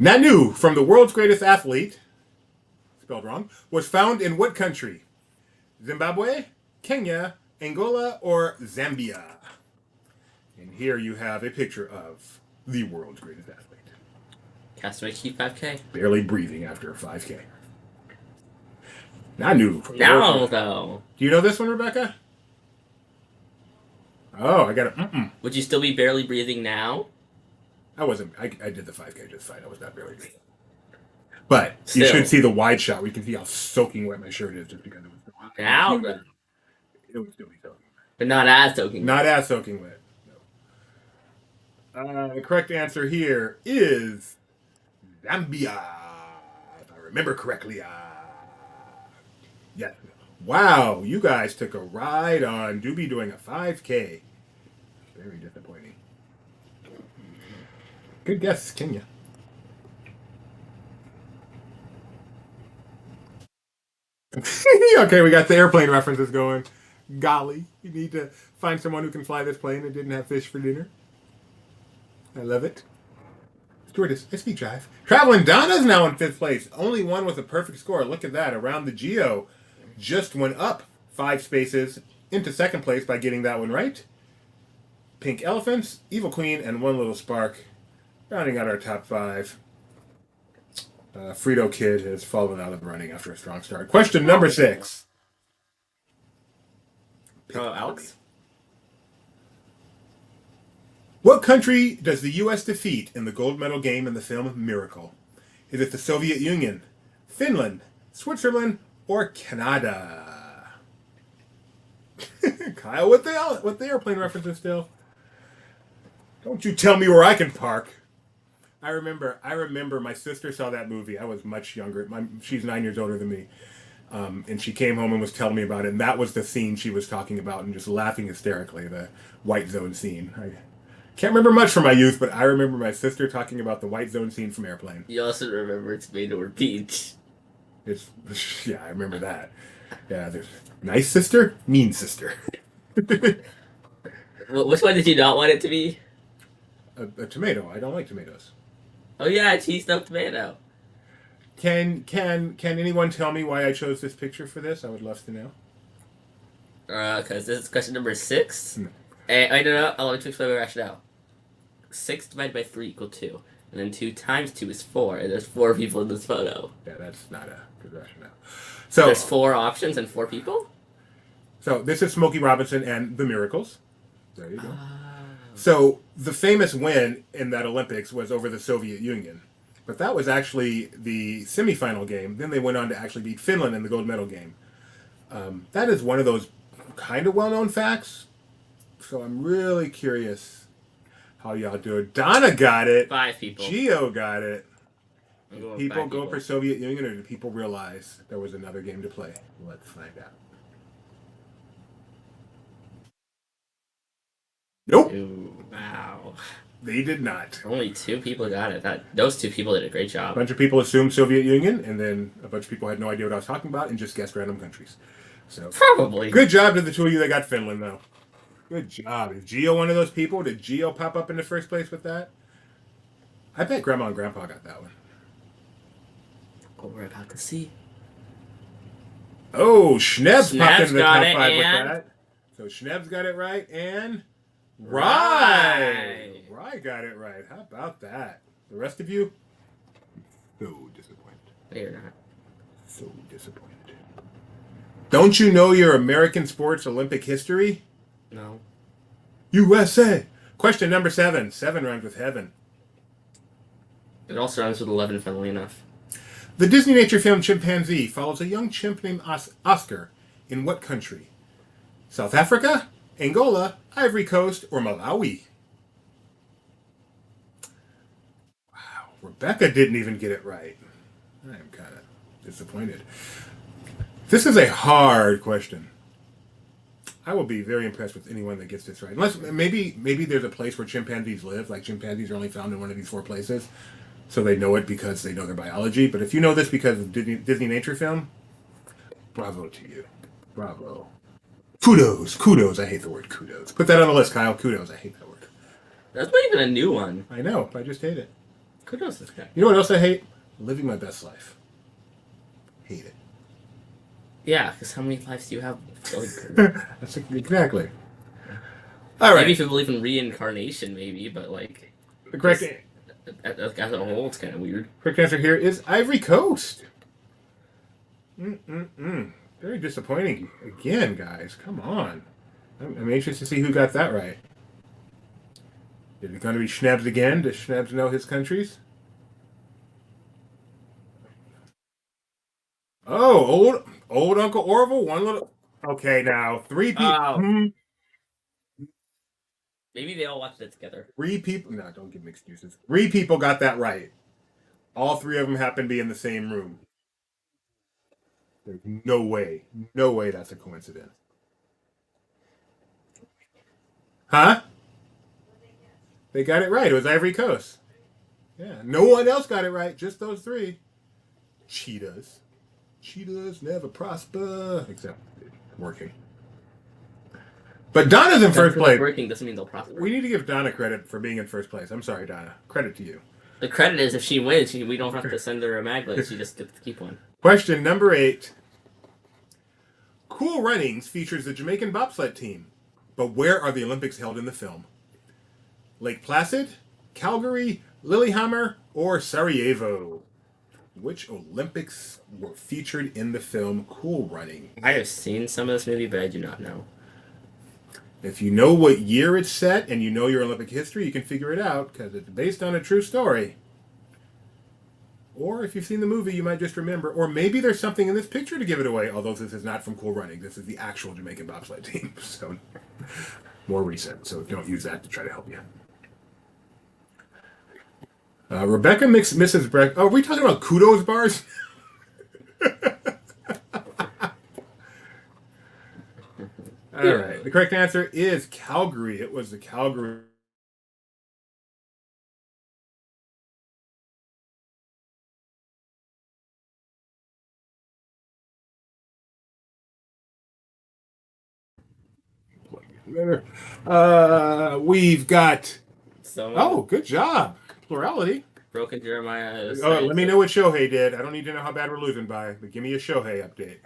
Nanu, from the world's greatest athlete, spelled wrong, was found in what country? Zimbabwe, Kenya, Angola, or Zambia? And here you have a picture of the world's greatest athlete. Castaway Key 5K. Barely breathing after a 5K. Nanu. No, though. Do you know this one, Rebecca? Oh, I got it. Would you still be barely breathing now? I wasn't. I did the 5K just fine. I was not barely breathing. But Still. you should see the wide shot. We can see how soaking wet my shirt is just because it was so hot. Now, then. It would still be soaking wet. But not as soaking. Not as soaking wet. No. The correct answer here is Zambia. If I remember correctly. Yes. Wow, you guys took a ride on Doobie doing a 5K. Very disappointing. Good guess, Kenya. Okay, we got the airplane references going. Golly, you need to find someone who can fly this plane and didn't have fish for dinner. I love it. Stewardess, I speak jive. Traveling Donna's now in 5th place. Only one with a perfect score. Look at that. Around the Geo just went up 5 spaces into 2nd place by getting that one right. Pink Elephants, Evil Queen, and One Little Spark rounding out our top 5. Frito Kid has fallen out of the running after a strong start. Question number 6. Alex? What country does the U.S. defeat in the gold medal game in the film Miracle? Is it the Soviet Union, Finland, Switzerland, or Canada? Kyle, with the airplane references still. Don't you tell me where I can park. I remember my sister saw that movie. I was much younger. She's 9 years older than me. And she came home and was telling me about it. And that was the scene she was talking about and just laughing hysterically, the white zone scene. I can't remember much from my youth, but I remember my sister talking about the white zone scene from Airplane. You also remember Tomato or Peach. Yeah, I remember that. Yeah, there's nice sister, mean sister. Which one did you not want it to be? A tomato. I don't like tomatoes. Oh yeah, cheese stuffed tomato. Can anyone tell me why I chose this picture for this? I would love to know. Because this is question number 6. No. And I don't know. I'll let me explain my rationale. 6 divided by 3 equals 2. And then 2 times 2 is 4. And there's 4 people in this photo. Yeah, that's not a good rationale. So there's 4 options and 4 people? So this is Smokey Robinson and the Miracles. There you go. So the famous win in that Olympics was over the Soviet Union. But that was actually the semifinal game. Then they went on to actually beat Finland in the gold medal game. That is one of those kind of well-known facts. So I'm really curious how y'all do it. Donna got it. 5 people. Gio got it. People go people for Soviet Union, or do people realize there was another game to play? Let's find out. Nope. Ooh, wow. They did not. Only 2 people got it. Those 2 people did a great A job. bunch of people assumed Soviet Union, and then a bunch of people had no idea what I was talking about and just guessed random countries. So Probably. good job to the 2 of you that got Finland, though. Good job. Is Geo one of those people? Did Geo pop up in the first place with that? I bet Grandma and Grandpa got that one. What we're about to see. Oh, Schneb's popped into the got top it, 5 with and- that. So Schneb's got it right, and Right. Rye got it right. How about that? The rest of you? So disappointed. No, you're not. So disappointed. Don't you know your American sports Olympic history? No. USA. Question number 7. 7 rhymes with heaven. It also rhymes with 11, funnily enough. The Disney nature film Chimpanzee follows a young chimp named Oscar in what country? South Africa, Angola, Ivory Coast, or Malawi? Wow, Rebecca didn't even get it right. I am kind of disappointed. This is a hard question. I will be very impressed with anyone that gets this right. Unless maybe there's a place where chimpanzees live, like chimpanzees are only found in one of these 4 places. So they know it because they know their biology. But if you know this because of Disney nature film, bravo to you. Bravo. Kudos. Kudos. I hate the word kudos. Put that on the list, Kyle. Kudos. I hate that word. That's not even a new one. I know. I just hate it. Kudos this guy. You know what else I hate? Living my best life. Hate it. Yeah, because how many lives do you have? That's exactly. All right. Maybe if you believe in reincarnation, maybe, but like... The correct, As a whole, it's kind of weird. correct answer here is Ivory Coast. Very disappointing. Again, guys. Come on. I'm anxious to see who got that right. Is it going to be Schnebs again? Does Schnebs know his countries? Oh, old Uncle Orville. One little... Okay, now. 3 people... Oh. Maybe they all watched it together. 3 people... No, don't give me excuses. 3 people got that right. All 3 of them happen to be in the same room. There's no way that's a coincidence. Huh? They got it right. It was Ivory Coast. Yeah. No one else got it right. Just those 3. Cheetahs. Cheetahs never prosper. Except working. But Donna's in first place. Working doesn't mean they'll prosper. We need to give Donna credit for being in first place. I'm sorry, Donna. Credit to you. The credit is if she wins, we don't have to send her a magnet. She just gets to keep one. Question number 8. Cool Runnings features the Jamaican bobsled team. But where are the Olympics held in the film? Lake Placid, Calgary, Lillehammer, or Sarajevo? Which Olympics were featured in the film Cool Running? I have seen some of this movie, but I do not know. If you know what year it's set and you know your Olympic history, you can figure it out because it's based on a true story. Or if you've seen the movie, you might just remember. Or maybe there's something in this picture to give it away, although this is not from Cool Running. This is the actual Jamaican bobsled team. So, more recent. So don't use that to try to help you. Rebecca misses breakfast. Oh, are we talking about kudos bars? All right. The correct answer is Calgary. It was the Calgary. We've got. Oh, good job. Plurality. Broken Jeremiah. Oh, let me know what Shohei did. I don't need to know how bad we're losing by, but give me a Shohei update.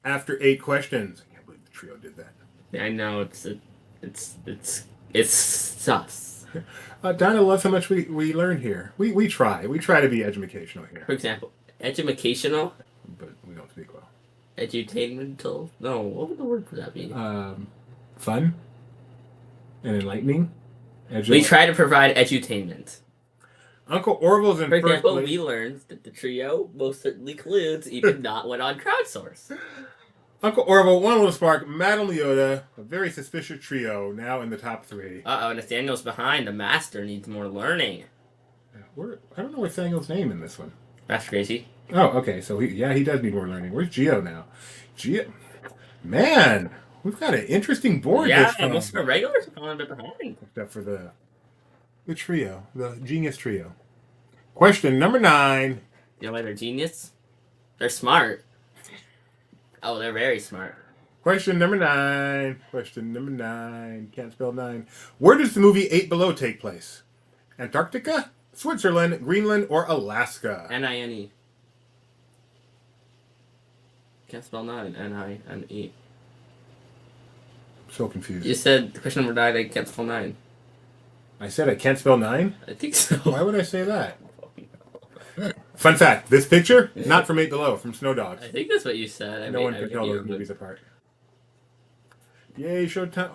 After 8 questions. I can't believe the trio did that. I know it's sus. Donna loves how much we learn here. We try. We try to be educational here. For example, educational, But we don't speak well. edutainmental. No, what would the word for that be? Fun and enlightening. We try to provide edutainment. Uncle Orville's in For first example, place. we learned that the trio most certainly colludes, even not when on crowdsource. Uncle Orville, One Little Spark, Madame Leota, a very suspicious trio, now in the top 3. Uh-oh, Nathaniel's behind. The master needs more learning. I don't know Nathaniel's name in this one. That's crazy. Oh, okay. So he does need more learning. Where's Geo now? Geo, man, We've got an interesting board Yeah, this time. most of the regulars are falling a bit behind. Except for the trio, the genius trio. Question number 9. You know why they're genius? They're smart. Oh, they're very smart. Question number 9. Question number 9. Can't spell 9. Where does the movie 8 Below take place? Antarctica, Switzerland, Greenland, or Alaska? N-I-N-E. Can't spell 9. N-I-N-E. So confused. You said question number 9, I can't spell 9. I said I can't spell 9? I think so. Why would I say that? Fun fact, this picture, not from 8 Below, from Snow Dogs. I think that's what you said. No one can tell those movies apart. Yay, Shohei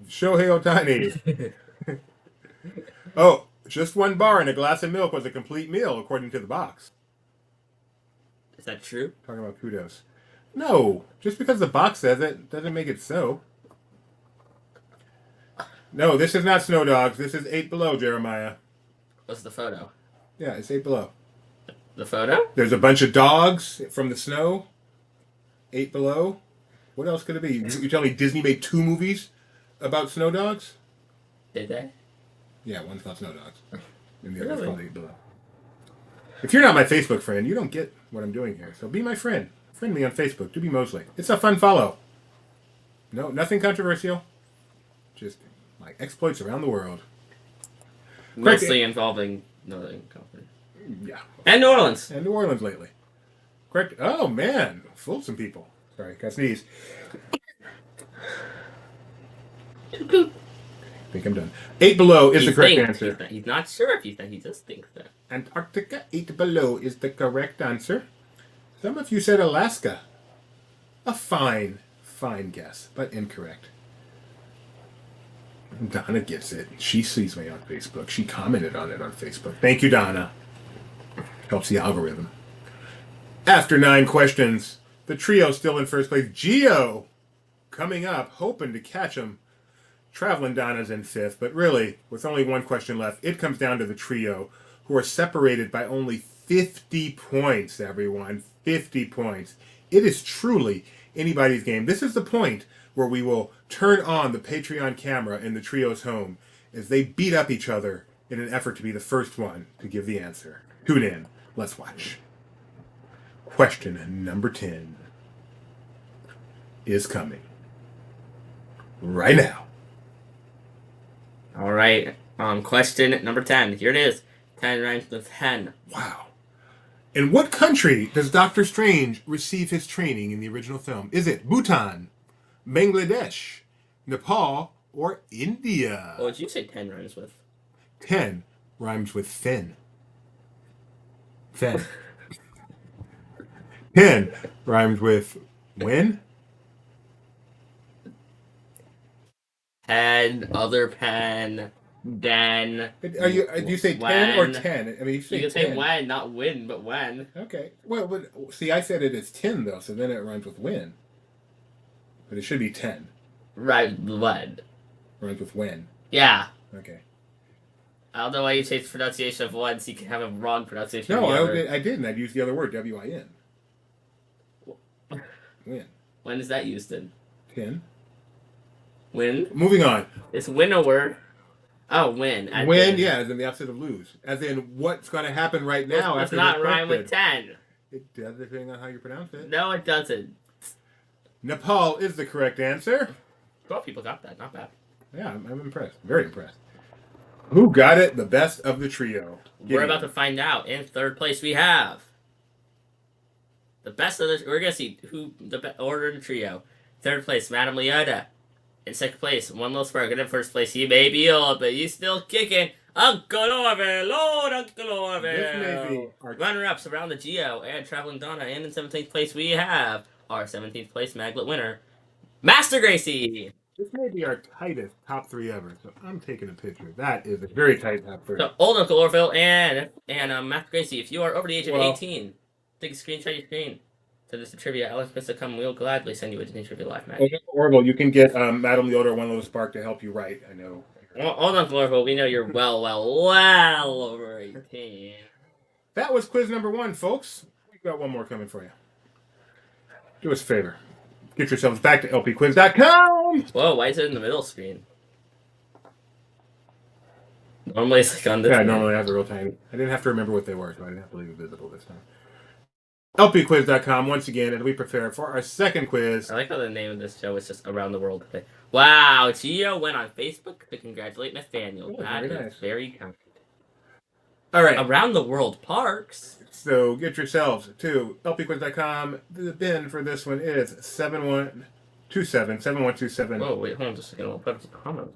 Ohtani. Oh, just one bar and a glass of milk was a complete meal, according to the box. Is that true? Talking about kudos. No, just because the box says it doesn't make it so. No, this is not Snow Dogs. This is 8 Below, Jeremiah. What's the photo? Yeah, it's 8 Below. The photo? There's a bunch of dogs from the snow. 8 Below. What else could it be? You tell me Disney made 2 movies about snow dogs? Did they? Yeah, one's called Snow Dogs. And the other's called 8 Below. If you're not my Facebook friend, you don't get what I'm doing here. So be my friend. Friend me on Facebook. Doobie Mosley. It's a fun follow. No, nothing controversial. Just my exploits around the world. Mostly involving Northern California. Yeah. And New Orleans. And New Orleans lately. Correct. Oh, man. Fooled some people. Sorry, got sneeze. I think I'm done. 8 Below is the correct answer. He's not sure if he thinks. He just thinks that. Antarctica, 8 Below is the correct answer. Some of you said Alaska. A fine guess, but incorrect. Donna gets it. She sees me on Facebook. She commented on it on Facebook. Thank you, Donna. Helps the algorithm. After 9 questions, the trio still in first place. Geo coming up, hoping to catch him. Traveling Donna's in 5th, but really, with only 1 question left, it comes down to the trio, who are separated by only 50 points, everyone. 50 points. It is truly anybody's game. This is the point where we will turn on the Patreon camera in the trio's home as they beat up each other in an effort to be the first one to give the answer. Tune in. Let's watch. Question number 10 is coming right now. All right. Question number 10. Here it is. 10 rhymes with hen. Wow. In what country does Doctor Strange receive his training in the original film? Is it Bhutan, Bangladesh, Nepal, or India? What would you say 10 rhymes with? 10 rhymes with Finn. Fen. 10 rhymes with when? Pen, other pen, den. Do you say 10 or 10? I mean, you can 10. say when, not when, but when. Okay. Well, but see, I said it is 10 though, so then it rhymes with when. But it should be 10. Right, when. Rhymes with when. Yeah. Okay. I don't know why you changed the pronunciation of one so you can have a wrong pronunciation No, of the other. I didn't. I'd use the other word, W-I-N. When. When is that used in? 10. Win? Moving on. It's winnower. Oh, win. Win, yeah, as in the opposite of lose. As in what's going to happen right now It's after not rhyme with 10. It does, depending on how you pronounce it. No, it doesn't. Nepal is the correct answer. 12 people got that. Not bad. Yeah, I'm impressed. Very impressed. Who got it the best of the trio? We're about to find out. In 3rd place, we have the best of the... We're going to see who the order of the trio. 3rd place, Madame Leota. In 2nd place, One Little Spark. And in 1st place, he may be old, but he's still kicking. Uncle Orville! Lord Uncle Orville! This may be our... Runner-ups around the Geo and Traveling Donna. And in 17th place, we have our 17th place Maglet winner, Master Gracie! This may be our tightest top 3 ever, so I'm taking a picture. That is a very tight top 3. So, old Uncle Orville and Master Gracie, if you are over the age of 18, take a screenshot of your screen. Send us a trivia. Alex Missa come. We'll gladly send you a Disney Trivia Live match. Orville, you can get Madame Leota or One Little Spark to help you write. I know. Old Uncle Orville, we know you're well over 18. That was quiz number 1, folks. We've got one more coming for you. Do us a favor. get yourselves back to lpquiz.com. Whoa, why is it in the middle screen? Normally it's like on this. Yeah, normally I have the real tiny. I didn't have to remember what they were, so I didn't have to leave it visible this time. lpquiz.com once again, and we prepare for our second quiz. I like how the name of this show is just Around the World Today. Wow, Gio went on Facebook to congratulate Nathaniel. Oh, That very is nice. very kind. All right. Around the World Parks. So get yourselves to lpquiz.com. The bin for this one is 7127. Whoa, wait, hold on just a second. I'll put up some comments.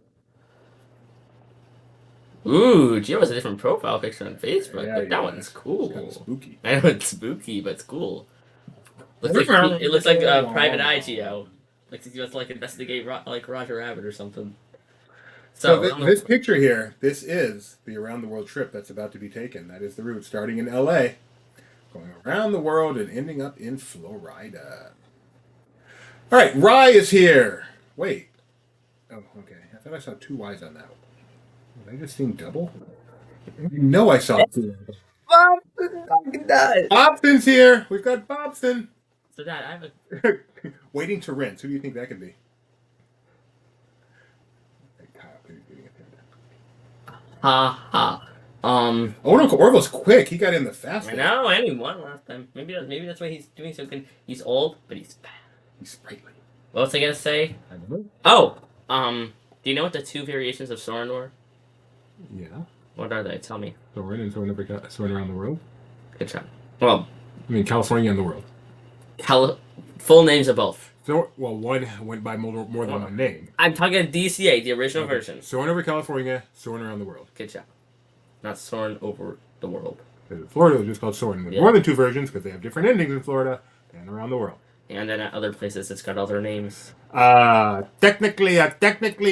Ooh, Gio has a different profile picture on Facebook. Yeah, Like, that one's cool. It's kind of spooky. I know it's spooky, but it's cool. It looks like a Private Eye Gio. Like he wants to investigate like Roger Rabbit or something. So this picture here, this is the around the world trip that's about to be taken. That is the route starting in LA, going around the world and ending up in Florida. All right, Rye is here. Wait. Oh, okay. I thought I saw two Y's on that. Did I just seen double? No, I saw two. Bobson's here. We've got Bobson. So Dad, I have a waiting to rinse. Who do you think that could be? ha. Orville's quick. He got in the fastest. I know, and he won last time. Maybe that's why he's doing so good. He's old, but he's fast. He's sprightly. What was I gonna say? I don't know. Oh, do you know what the two variations of Soren were? Yeah. What are they? Tell me. Soren and Soren around the world. Good job. Well, I mean, California and the world. Full names of both. So, well, one went by more than one name. I'm talking DCA, the original version. Soren over California, Soren around the world. Good job. Not Soren over the world. Florida was just called Soren. There's more than two versions because they have different endings in Florida and around the world. And then at other places, it's got other names. Technically,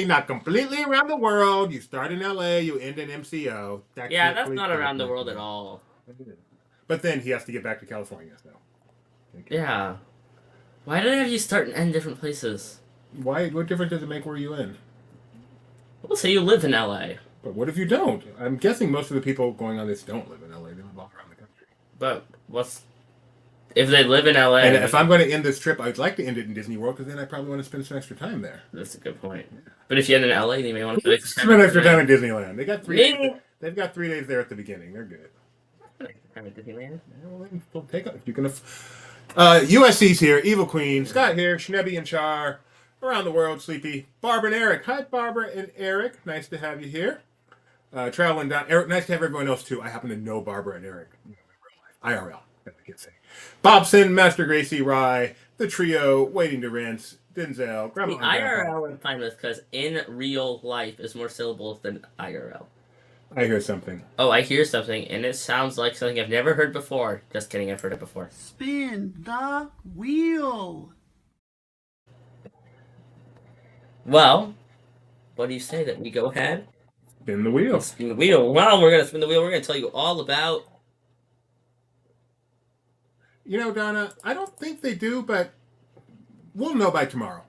not completely around the world. You start in LA, you end in MCO. Yeah, that's not around the world at all. But then he has to get back to California, so. Yeah. Why did I have you start and end different places? Why? What difference does it make where you end? Well, say you live in LA. But what if you don't? I'm guessing most of the people going on this don't live in LA. They live all around the country. But if they live in LA? And if I'm going to end this trip, I'd like to end it in Disney World because then I probably want to spend some extra time there. That's a good point. But if you end in LA, then you may want to spend extra time in Disneyland. They got 3 days. They've got 3 days there at the beginning. They're good. Time at Disneyland? Well, take off. You can. USC's here. Evil Queen. Scott here. Schnebby and Char. Around the world, Sleepy. Barbara and Eric. Hi, Barbara and Eric. Nice to have you here. Traveling down. Eric, nice to have everyone else too. I happen to know Barbara and Eric. IRL. That's what I can say. Bobson, Master Gracie, Rye, the trio, Waiting to Rinse, Denzel, Grandma. The IRL I'm fine with because in real life is more syllables than IRL. I hear something. Oh, I hear something, and it sounds like something I've never heard before. Just kidding, I've heard it before. Spin the wheel. Well, what do you say that we go ahead? Spin the wheel. Spin the wheel. Well, we're going to spin the wheel. We're going to tell you all about... You know, Donna, I don't think they do, but we'll know by tomorrow.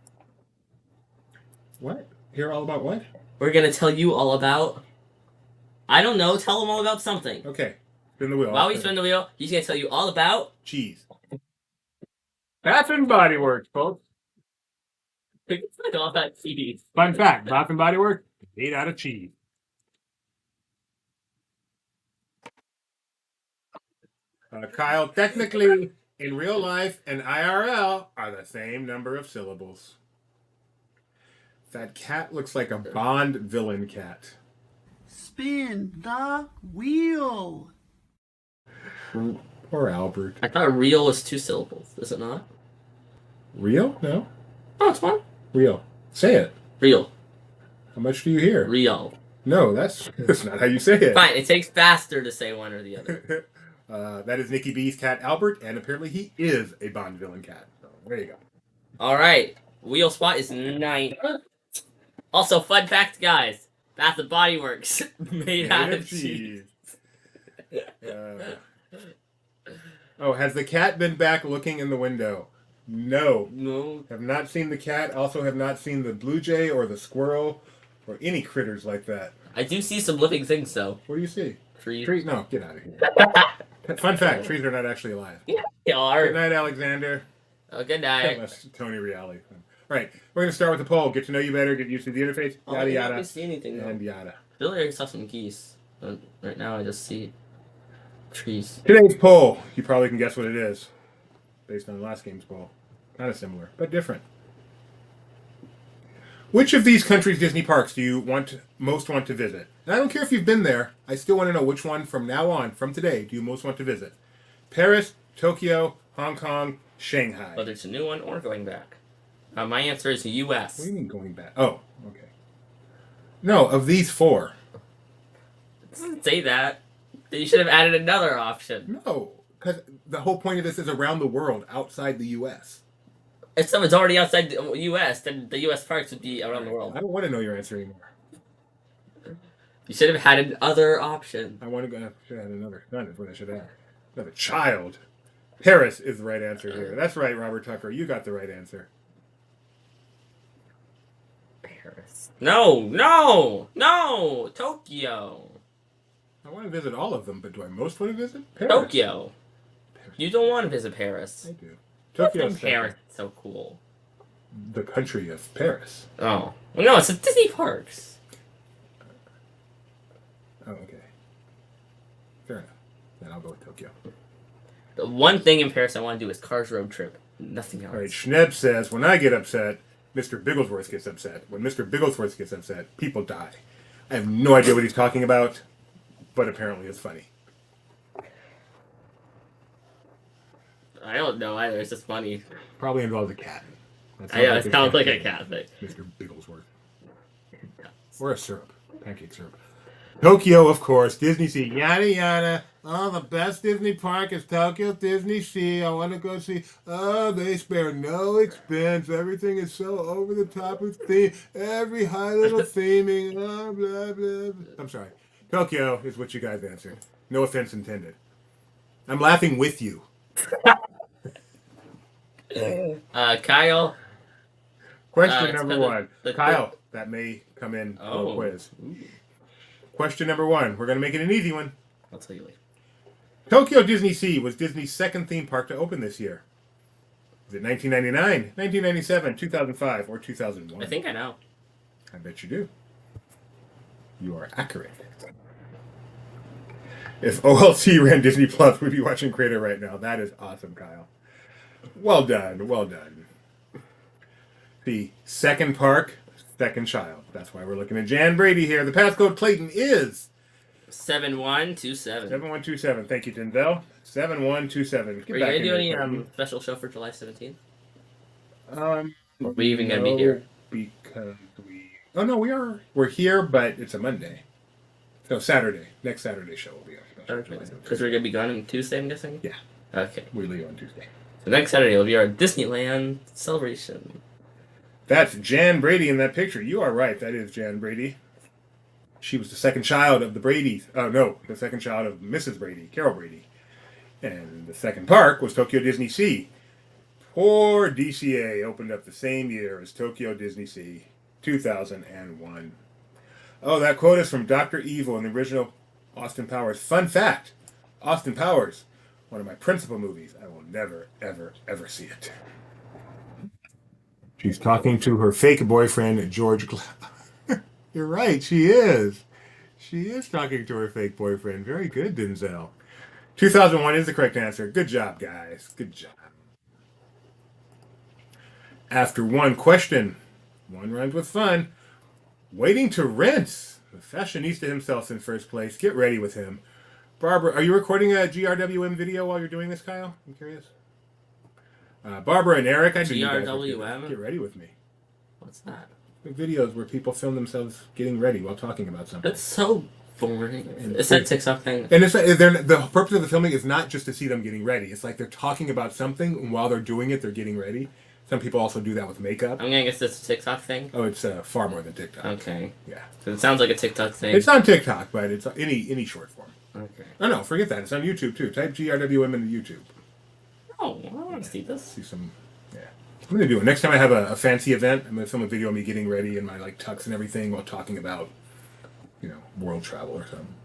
What? Hear all about what? We're going to tell you all about... I don't know. Tell them all about something. Okay. Spin the wheel. While we spin the wheel, he's going to tell you all about... cheese. Bath and Body Works, folks. It's like all about cheese. Fun fact, Bath and Body Works is made out of cheese. Kyle, technically, in real life and IRL are the same number of syllables. That cat looks like a Bond villain cat. Spin the wheel. Poor Albert. I thought real was 2 syllables. Is it not? Real? No. Oh, it's fine. Real. Say it. Real. How much do you hear? Real. No, that's not how you say it. Fine, it takes faster to say one or the other. That is Nikki B's cat, Albert, and apparently he is a Bond villain cat. So there you go. All right. Wheel spot is 9. Also, fun fact, guys. Bath and Body Works made out of cheese. Has the cat been back looking in the window? No. No. Have not seen the cat. Also have not seen the blue jay or the squirrel or any critters like that. I do see some living things, though. What do you see? Trees. Trees? No, get out of here. Fun fact, trees are not actually alive. Yeah, they are. Good night, Alexander. Oh, good night. Unless Tony reality. All right, we're gonna start with the poll. Get to know you better. Get used to the interface. Oh, Yada I yada. don't see anything though. And yada. I feel like I saw some geese. But right now I just see trees. Today's poll. You probably can guess what it is, based on last game's poll. Kind of similar, but different. Which of these countries' Disney parks do you most want to visit? And I don't care if you've been there. I still want to know which one from now on, from today, do you most want to visit? Paris, Tokyo, Hong Kong, Shanghai. Whether it's a new one or going back. My answer is U.S. What do you mean going back? Oh, okay. No, of these four. It doesn't say that. You should have added another option. No, because the whole point of this is around the world, outside the U.S. If someone's already outside the U.S., then the U.S. parks would be around the world. I don't want to know your answer anymore. You should have had another option. I want to go. Should have had another. None is what I should have. Another child. Paris is the right answer here. That's right, Robert Tucker. You got the right answer. Paris. No! Tokyo. I want to visit all of them, but do I most want to visit Paris? Tokyo. Paris. You don't want to visit Paris. I do. Tokyo's Paris is so cool. The country of Paris. Oh. Well, no, it's the Disney parks. Oh, okay. Fair enough. Then I'll go with Tokyo. The one thing in Paris I want to do is Cars Road Trip. Nothing else. All right, Schneb says, when I get upset, Mr. Bigglesworth gets upset. When Mr. Bigglesworth gets upset, people die. I have no idea what he's talking about, but apparently it's funny. I don't know either. It's just funny. Probably involves a cat. It sounds like a cat thing. Mr. Bigglesworth. Or a syrup. Pancake syrup. Tokyo, of course. Disney Sea. Yada, yada. Oh, the best Disney park is Tokyo Disney Sea. I want to go see. Oh, they spare no expense. Everything is so over the top with theme. Every high little theming. Oh, blah, blah, blah. I'm sorry. Tokyo is what you guys answered. No offense intended. I'm laughing with you. Kyle. Question number one. the Kyle, that may come in on the quiz. Ooh. Question number one. We're going to make it an easy one. I'll tell you later. Tokyo Disney Sea was Disney's second theme park to open this year. Is it 1999, 1997, 2005, or 2001? I think I know. I bet you do. You are accurate. If OLC ran Disney Plus, we'd be watching Crater right now. That is awesome, Kyle. Well done. Well done. The second park, second child. That's why we're looking at Jan Brady here. The passcode Clayton is 7127. 7127. Thank you, Denzel. 7127. Are you going to do any special show for July 17th? Are we even going to be here? Because we... Oh, no, we are. We're here, but it's a Monday. So Saturday. Next Saturday show will be our special. Because we're going to be gone on Tuesday, I'm guessing? Yeah. Okay. We leave on Tuesday. So next Saturday will be our Disneyland celebration. That's Jan Brady in that picture. You are right. That is Jan Brady. She was the second child of the Bradys. Oh, no. The second child of Mrs. Brady, Carol Brady. And the second park was Tokyo Disney Sea. Poor DCA opened up the same year as Tokyo Disney Sea, 2001. Oh, that quote is from Dr. Evil in the original Austin Powers. Fun fact, Austin Powers, one of my principal movies. I will never, ever, ever see it. She's talking to her fake boyfriend, George. You're right, she is. She is talking to her fake boyfriend. Very good, Denzel. 2001 is the correct answer. Good job, guys. Good job. After one question, one rhymes with fun. Waiting to rent. The fashionista himself's in first place. Get ready with him. Barbara, are you recording a GRWM video while you're doing this, Kyle? I'm curious. Barbara and Eric, I do you guys get ready with me. What's that? The videos where people film themselves getting ready while talking about something. That's so boring. It's that TikTok thing. And the purpose of the filming is not just to see them getting ready. It's like they're talking about something, and while they're doing it, they're getting ready. Some people also do that with makeup. I'm gonna guess it's a TikTok thing. Oh, it's far more than TikTok. Okay. Yeah. So it sounds like a TikTok thing. It's on TikTok, but it's any short form. Okay. Oh no, forget that. It's on YouTube too. Type GRWM into YouTube. Oh, I want to see this. See some. Yeah. I'm gonna do it next time I have a fancy event. I'm gonna film a video of me getting ready in my like tux and everything while talking about, world travel or something.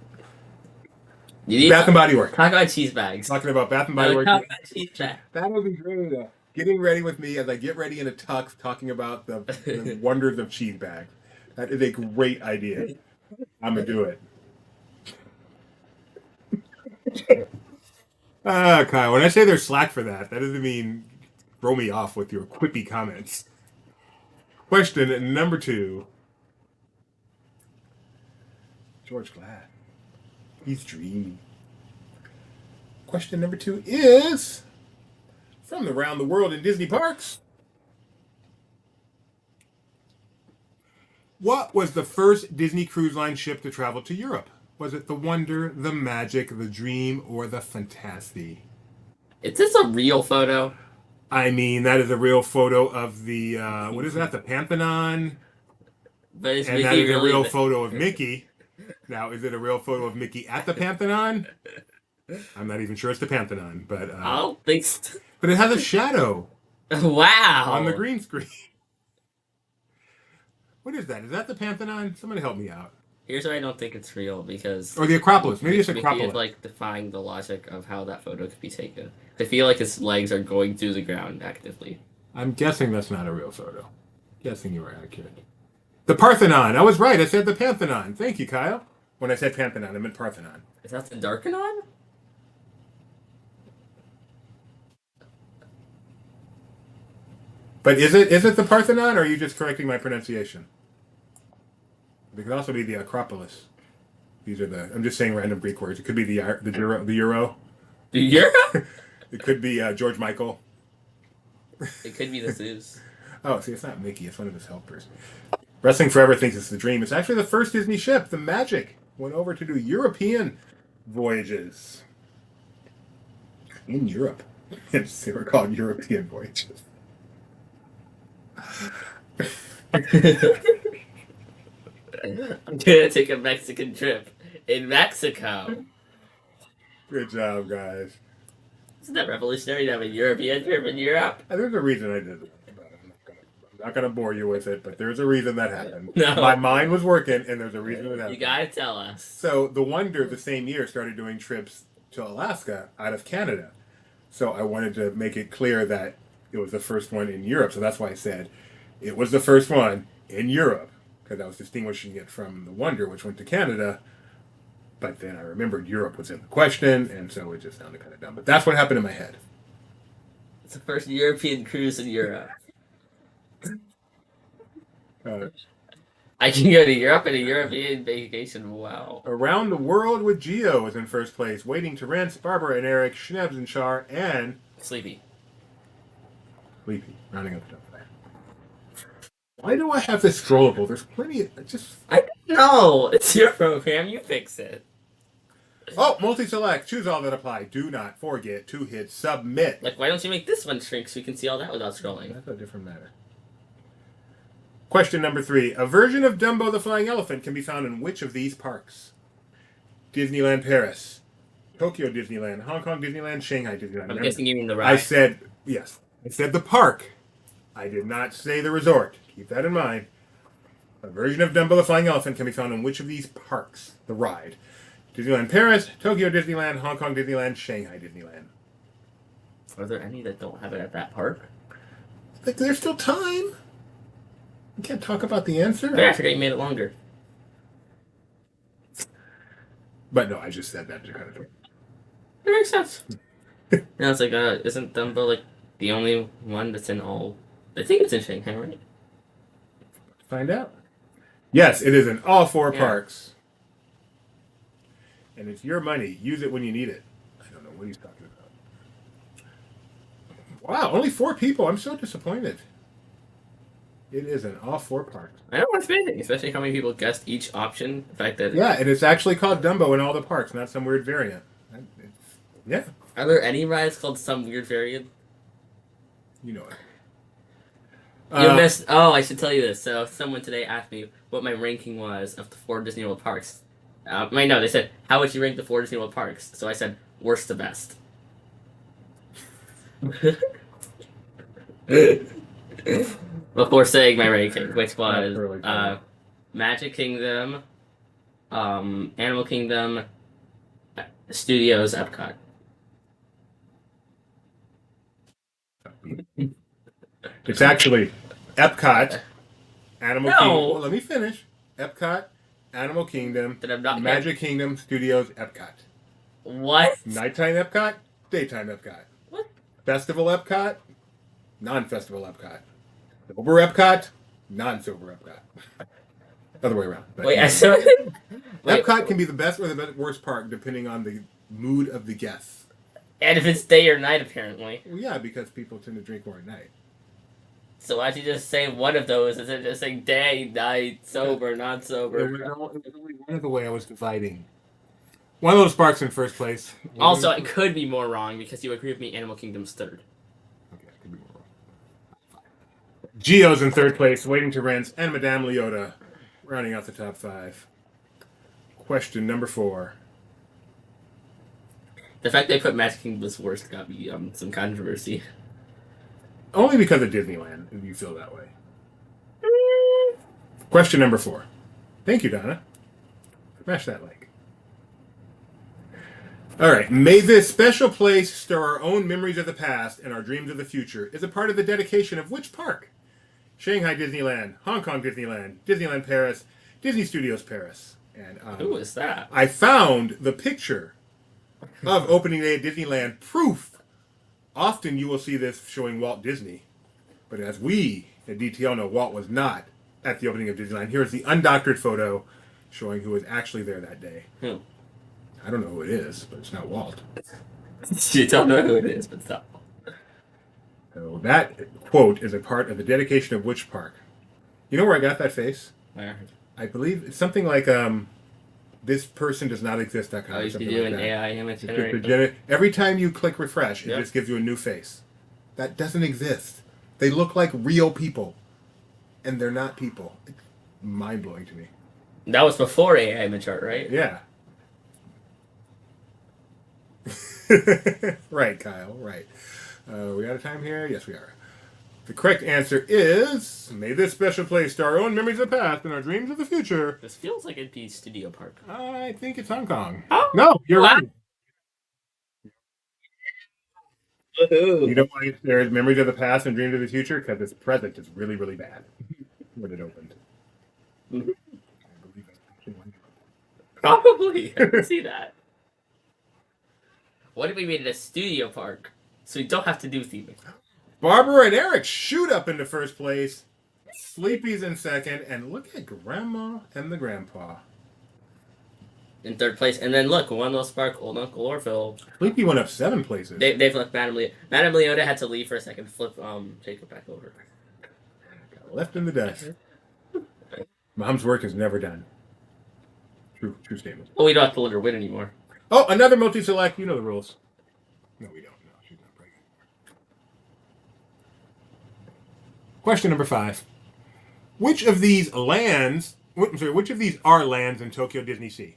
Bath and Body Works. Talk about cheese bags. Talking about Bath and Body Works. Talk about cheese bags. That would be great. getting ready with me as I get ready in a tux, talking about the wonders of cheese bags. That is a great idea. I'm gonna do it. Kyle, when I say there's slack for that, that doesn't mean throw me off with your quippy comments. Question number 2. George Glad. He's dreamy. Question number 2 is from around the world in Disney parks. What was the first Disney Cruise Line ship to travel to Europe? Was it the Wonder, the Magic, the Dream, or the Fantasy? Is this a real photo? I mean, that is a real photo of the, what is that, the Pantheon? But is And Mickey that is a really real photo of Mickey. Now, is it a real photo of Mickey at the Pantheon? I'm not even sure it's the Pantheon, but... I don't think so. But it has a shadow Wow. on the green screen. What is that? Is that the Pantheon? Somebody help me out. Here's why I don't think it's real, because... Or the Acropolis. Maybe it's Mickey Acropolis. is, like, defying the logic of how that photo could be taken. I feel like his legs are going through the ground actively. I'm guessing that's not a real photo. Guessing you were accurate. The Parthenon. I was right. I said the Pantheon. Thank you, Kyle. When I said Pantheon, I meant Parthenon. Is that the Darkanon? But is it the Parthenon, or are you just correcting my pronunciation? It could also be the Acropolis. These are the... I'm just saying random Greek words. It could be the Euro. The Euro? It could be George Michael. It could be the Zeus. Oh, see, it's not Mickey. It's one of his helpers. Wrestling Forever thinks it's the Dream. It's actually the first Disney ship, the Magic, went over to do European voyages. In Europe. Yes, they were called European voyages. I'm gonna take a Mexican trip in Mexico. Good job, guys. Isn't that revolutionary to have a European trip in Europe? There's a reason I did it. I'm not gonna bore you with it, but there's a reason that happened. No. My mind was working, and there's a reason it happened. You gotta tell us. So the Wonder, the same year, started doing trips to Alaska out of Canada. So I wanted to make it clear that it was the first one in Europe. So that's why I said it was the first one in Europe, because I was distinguishing it from the Wonder, which went to Canada. But then I remembered Europe was in the question, and so it just sounded kind of dumb. But that's what happened in my head. It's the first European cruise in Europe. I can go to Europe in a European vacation. Wow. Around the World with Geo is in first place. Waiting to Rent, Barbara and Eric, Schnebs and Char, and... Sleepy. Sleepy. Rounding up the top there. Why do I have this scrollable? There's plenty of... I don't know. It's your program. You fix it. Oh, multi-select. Choose all that apply. Do not forget to hit submit. Like, why don't you make this one shrink so we can see all that without scrolling? That's a different matter. Question number 3. A version of Dumbo the Flying Elephant can be found in which of these parks? Disneyland Paris, Tokyo Disneyland, Hong Kong Disneyland, Shanghai Disneyland. I'm guessing you mean the ride. I said, yes. I said the park. I did not say the resort. Keep that in mind. A version of Dumbo the Flying Elephant can be found in which of these parks? The ride. Disneyland Paris, Tokyo Disneyland, Hong Kong Disneyland, Shanghai Disneyland. Are there any that don't have it at that park? Like, there's still time. You can't talk about the answer. Yeah, I forgot you made it longer. But no, I just said that to kind of... It makes sense. Now it's like, isn't Dumbo like the only one that's in all? I think it's in Shanghai, right? Find out. Yes, it is in all 4 Yeah. parks. And it's your money. Use it when you need it. I don't know what he's talking about. Wow, only 4 people. I'm so disappointed. It is in all 4 parks. I know what's amazing, especially how many people guessed each option. The fact that Yeah, and it's actually called Dumbo in all the parks, not some weird variant. Yeah, Are there any rides called some weird variant? you know it. You missed. Oh, I should tell you this. So someone today asked me what my ranking was of the 4 Disney World parks. No, they said, how would you rank the 4 Disney World parks? So I said, worst to best. Before saying my ranking, which was really funny. Magic Kingdom, Animal Kingdom, Studios, Epcot. It's actually Epcot, Animal No. Kingdom. Well, let me finish. Epcot, Animal Kingdom, Did I not Magic Kingdom Studios, Epcot. What? Nighttime Epcot, daytime Epcot. What? Festival Epcot, non-festival Epcot. Sober Epcot, non-sober Epcot. Other way around. But Wait, I saw Wait, Epcot can be the best or the worst park depending on the mood of the guests. and if it's day or night, apparently. Well, yeah, because people tend to drink more at night. So why'd you just say one of those instead of just saying day, night, sober, not sober? It was only one of the way I was dividing. One of those parks in first place. Also, I could be more wrong because you agree with me. Animal Kingdom's third. Okay, I could be more wrong. Geo's in third place, Waiting to Rent, and Madame Leota, rounding out the top 5. Question number 4. The fact they put Magic Kingdom's worst got me some controversy. Only because of Disneyland, if you feel that way. Question number 4. Thank you, Donna. Smash that like. All right. May this special place store our own memories of the past and our dreams of the future is a part of the dedication of which park? Shanghai Disneyland, Hong Kong Disneyland, Disneyland Paris, Disney Studios Paris. And Who is that? I found the picture of opening day at Disneyland proof. Often you will see this showing Walt Disney, but as we at DTL know, Walt was not at the opening of Disneyland. Here's the undoctored photo showing who was actually there that day. Who? I don't know who it is, but it's not Walt. You don't know who it is, but stop. So that quote is a part of the dedication of which park? You know where I got that face? Where? I believe it's something like this person does not exist.com. Oh, you should something do like an that. AI image generator. Every time you click refresh, it Yep. just gives you a new face. That doesn't exist. They look like real people, and they're not people. It's mind-blowing to me. That was before AI image art, right? Yeah. Right, Kyle, right. We out of time here? Yes, we are. The correct answer is, may this special place store our own memories of the past and our dreams of the future. This feels like it'd be Studio Park. I think it's Hong Kong. Oh, No, you're wow. right. Woohoo. You know why there's memories of the past and dreams of the future? Because its present is really, really bad when it opened. Mhm. I believe that's actually one. Probably. I can see that. What if we made it a Studio Park? So we don't have to do theming. Barbara and Eric shoot up into first place. Sleepy's in second. And look at Grandma and the Grandpa. In third place. And then look, Wendell Spark, Old Uncle Orville. Sleepy went up 7 places. They've left Madame Leota. Madame Leota had to leave for a second, flip Jacob back over. Got left in the dust. Mom's work is never done. True statement. Oh, we don't have to let her win anymore. Oh, another multi-select. You know the rules. No, we don't. No, she's not pregnant. Question number 5. Which of these are lands in Tokyo Disney Sea?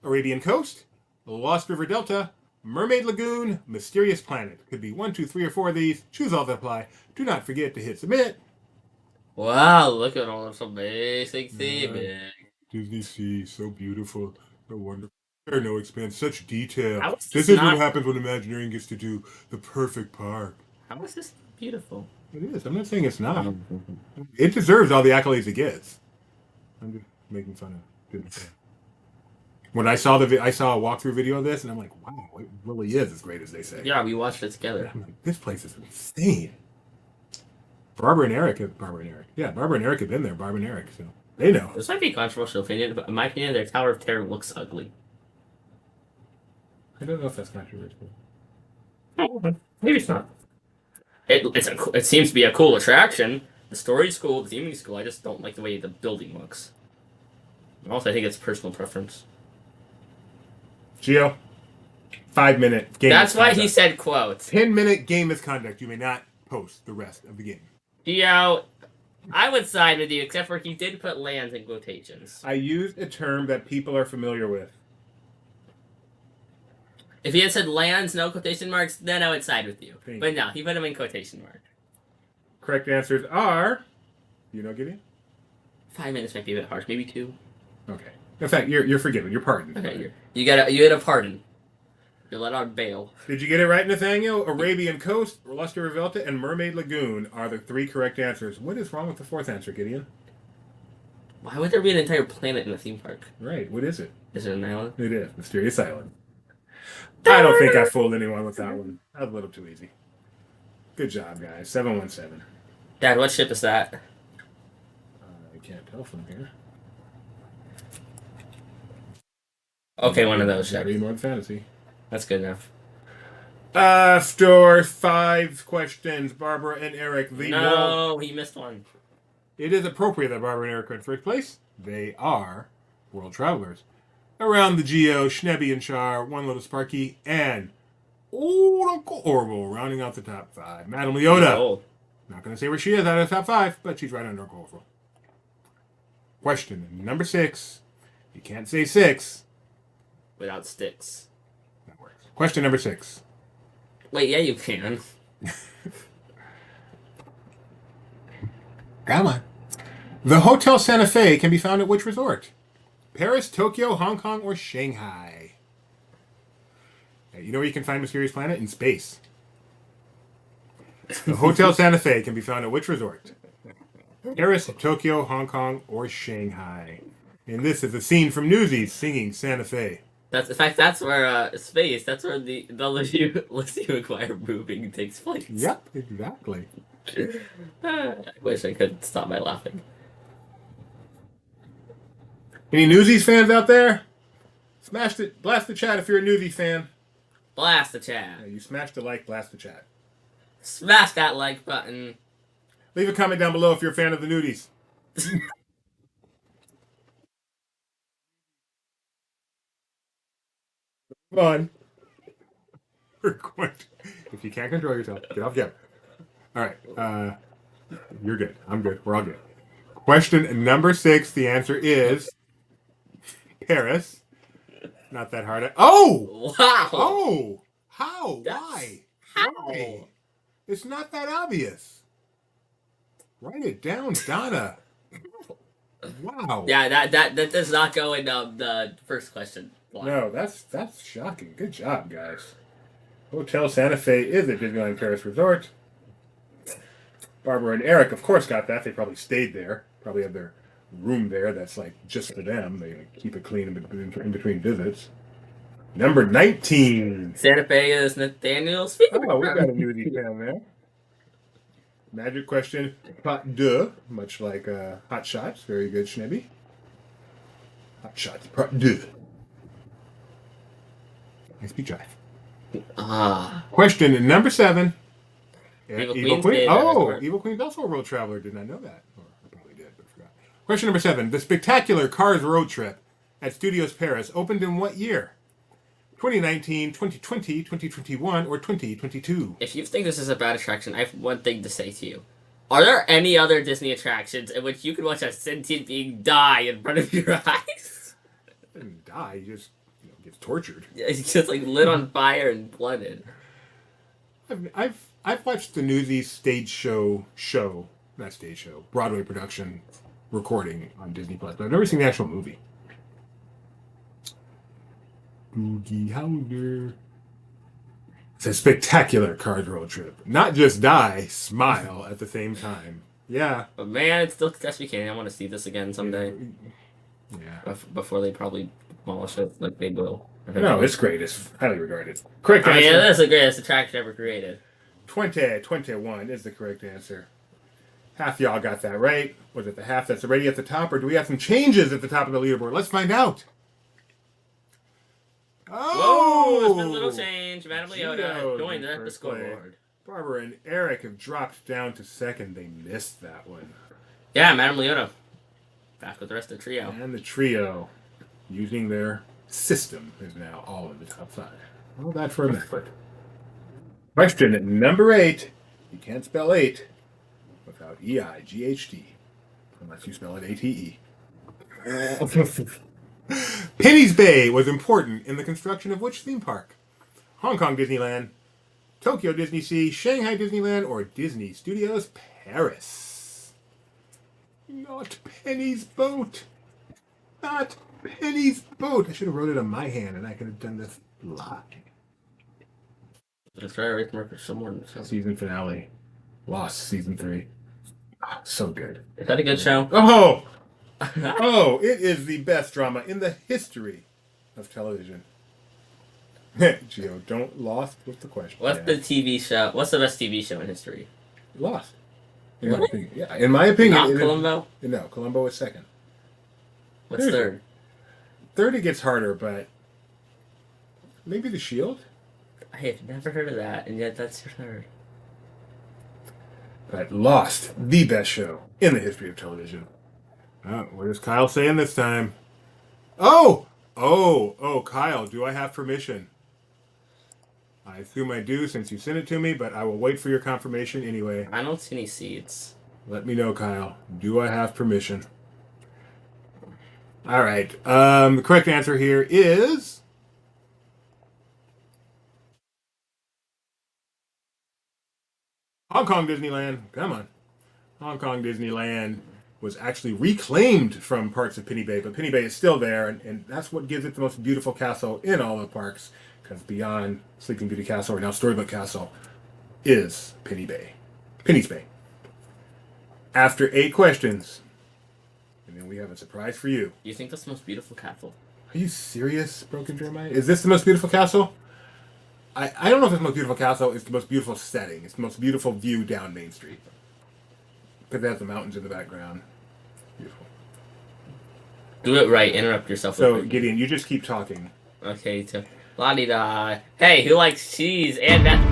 Arabian Coast, Lost River Delta, Mermaid Lagoon, Mysterious Planet. Could be 1, 2, 3, or 4 of these. Choose all that apply. Do not forget to hit submit. Wow, look at all this amazing theming. Disney Sea, so beautiful, so wonderful. There, no expense, such detail. How is This this is what not- happens when Imagineering gets to do the perfect park. How is this beautiful? It is. I'm not saying it's not. It deserves all the accolades it gets. I'm just making fun of Disney. When I saw a walkthrough video of this, and I'm like, wow, it really is as great as they say. Yeah, we watched it together. I'm like, this place is insane. Barbara and Eric have been there. Barbara and Eric, so they know. This might be a controversial opinion, but in my opinion, their Tower of Terror looks ugly. I don't know if that's controversial. Maybe it's not. It seems to be a cool attraction. The story's cool, the theming's cool. I just don't like the way the building looks. Also, I think it's personal preference. Gio, 5-minute game. That's why misconduct. he said quotes. 10-minute game misconduct. You may not post the rest of the game. Gio, I would side with you, except for he did put lands in quotations. I used a term that people are familiar with. If he had said lands, no quotation marks, then I would side with you. Thank But you. no, he put them in quotation marks. Correct answers are. You know, Gideon? 5 minutes might be a bit harsh, maybe 2. Okay. In fact, you're forgiven. You're pardoned. Okay, you had a pardon. You're let on bail. Did you get it right, Nathaniel? Arabian Coast, Lustre Revelta, and Mermaid Lagoon are the 3 correct answers. What is wrong with the 4th answer, Gideon? Why would there be an entire planet in a theme park? Right, what is it? Is it an island? It is. Mysterious Island. I don't think I fooled anyone with that one. That was a little too easy. Good job, guys. 717. Dad, what ship is that? I can't tell from here. Okay, one of those ships. Read more than fantasy. That's good enough. After 5 questions, Barbara and Eric. No, he missed one. It is appropriate that Barbara and Eric are in first place. They are world travelers. Around the Geo, Schnebby and Char, One Little Sparky, and Old Uncle Orville, rounding out the top 5. Madame Leota. Not going to say where she is out of the top 5, but she's right under Uncle Orville. Question number 6. You can't say 6 without sticks. That works. Question number 6. Wait, yeah, you can. Come on. The Hotel Santa Fe can be found at which resort? Paris, Tokyo, Hong Kong, or Shanghai? You know where you can find Mysterious Planet? In space. The Hotel Santa Fe can be found at which resort? Paris, Tokyo, Hong Kong, or Shanghai? And this is a scene from Newsies singing Santa Fe. In fact, that's where space. That's where the Lizzie McGuire moving takes place. Yep, exactly. I wish I could stop my laughing. Any Newsies fans out there? Blast the chat if you're a Newsies fan. Blast the chat. You smash the like, blast the chat. Smash that like button. Leave a comment down below if you're a fan of the nudies. Come on. If you can't control yourself, get off camera. All right. You're good. I'm good. We're all good. Question number 6. The answer is Paris. Not that hard. Oh! Wow! Oh! How? Why? How? Why? It's not that obvious. Write it down, Donna. Wow. Yeah, that does not go in the first question. No, that's shocking. Good job, guys. Hotel Santa Fe is a Disneyland Paris resort. Barbara and Eric, of course, got that. They probably stayed there. Probably had their room there that's like just for them. They keep it clean in between visits. Number 19. Santa Fe is Nathaniel speaking. Oh, we got a newsie fan there. Magic question. Pas deux, much like Hot Shots. Very good, Schnebby. Hot Shots. Pas deux. Nice beach drive. Question number 7. Evil Queen. Oh, Evil Queen's also a world traveler. Did not know that. Or I probably did, but forgot. Question number 7. The spectacular Cars road trip at Studios Paris opened in what year? 2019, 2020, 2021, or 2022? If you think this is a bad attraction, I have one thing to say to you. Are there any other Disney attractions in which you can watch a sentient being die in front of your eyes? He doesn't die. He just gets tortured. Yeah, he's just like lit on fire and blooded. I've watched the Newsies Broadway production recording on Disney Plus, but I've never seen the actual movie. Boogie Howler. It's a spectacular Cars road trip. Not just die, smile at the same time. Yeah. But man, it's still Catch Canyon. I want to see this again someday. Yeah. Before they probably demolish it, like they will. No, it's great. It's highly regarded. Correct answer. Yeah, that's the greatest attraction ever created. 2021 is the correct answer. Half y'all got that right. Was it the half that's already at the top, or do we have some changes at the top of the leaderboard? Let's find out. Oh! Whoa! There's been a little change. Madame Leota joined at the scoreboard. Barbara and Eric have dropped down to second. They missed that one. Yeah, Madame Leota. Back with the rest of the trio. And the trio, using their system, is now all in the top 5. Well, that for a minute. Question number 8. You can't spell 8 without E-I-G-H-T. Unless you spell it A-T-E. Penny's Bay was important in the construction of which theme park? Hong Kong Disneyland, Tokyo Disney Sea, Shanghai Disneyland, or Disney Studios Paris? Not Penny's boat. Not Penny's boat. I should have wrote it on my hand and I could have done this live. That's right, Rick Mercer, someone. Season finale. Lost season 3. Ah, so good. Is that a good show? Oh! Oh, it is the best drama in the history of television. Gio, don't lost with the question. What's the TV show? What's the best TV show in history? Lost? Really? Yeah, in my opinion. Not Columbo? No, Columbo is second. What's third? Third, it gets harder, but maybe The Shield? I have never heard of that, and yet that's your third. But Lost, the best show in the history of television. Oh, what is Kyle saying this time? Oh, Kyle, do I have permission? I assume I do since you sent it to me, but I will wait for your confirmation anyway. I don't see any seeds. Let me know, Kyle. Do I have permission? All right. The correct answer here is Hong Kong Disneyland. Come on. Hong Kong Disneyland was actually reclaimed from parts of Penny Bay, but Penny Bay is still there, and that's what gives it the most beautiful castle in all the parks, because beyond Sleeping Beauty Castle, or now Storybook Castle, is Penny's Bay. After 8 questions, and then we have a surprise for you. You think that's the most beautiful castle? Are you serious, Broken Jeremiah? Is this the most beautiful castle? I don't know if it's the most beautiful castle. It's the most beautiful setting. It's the most beautiful view down Main Street. Because it has the mountains in the background. Beautiful. Do it right. Interrupt yourself. So, Gideon, you just keep talking. Okay, so la-di-da. Hey, who likes cheese and that?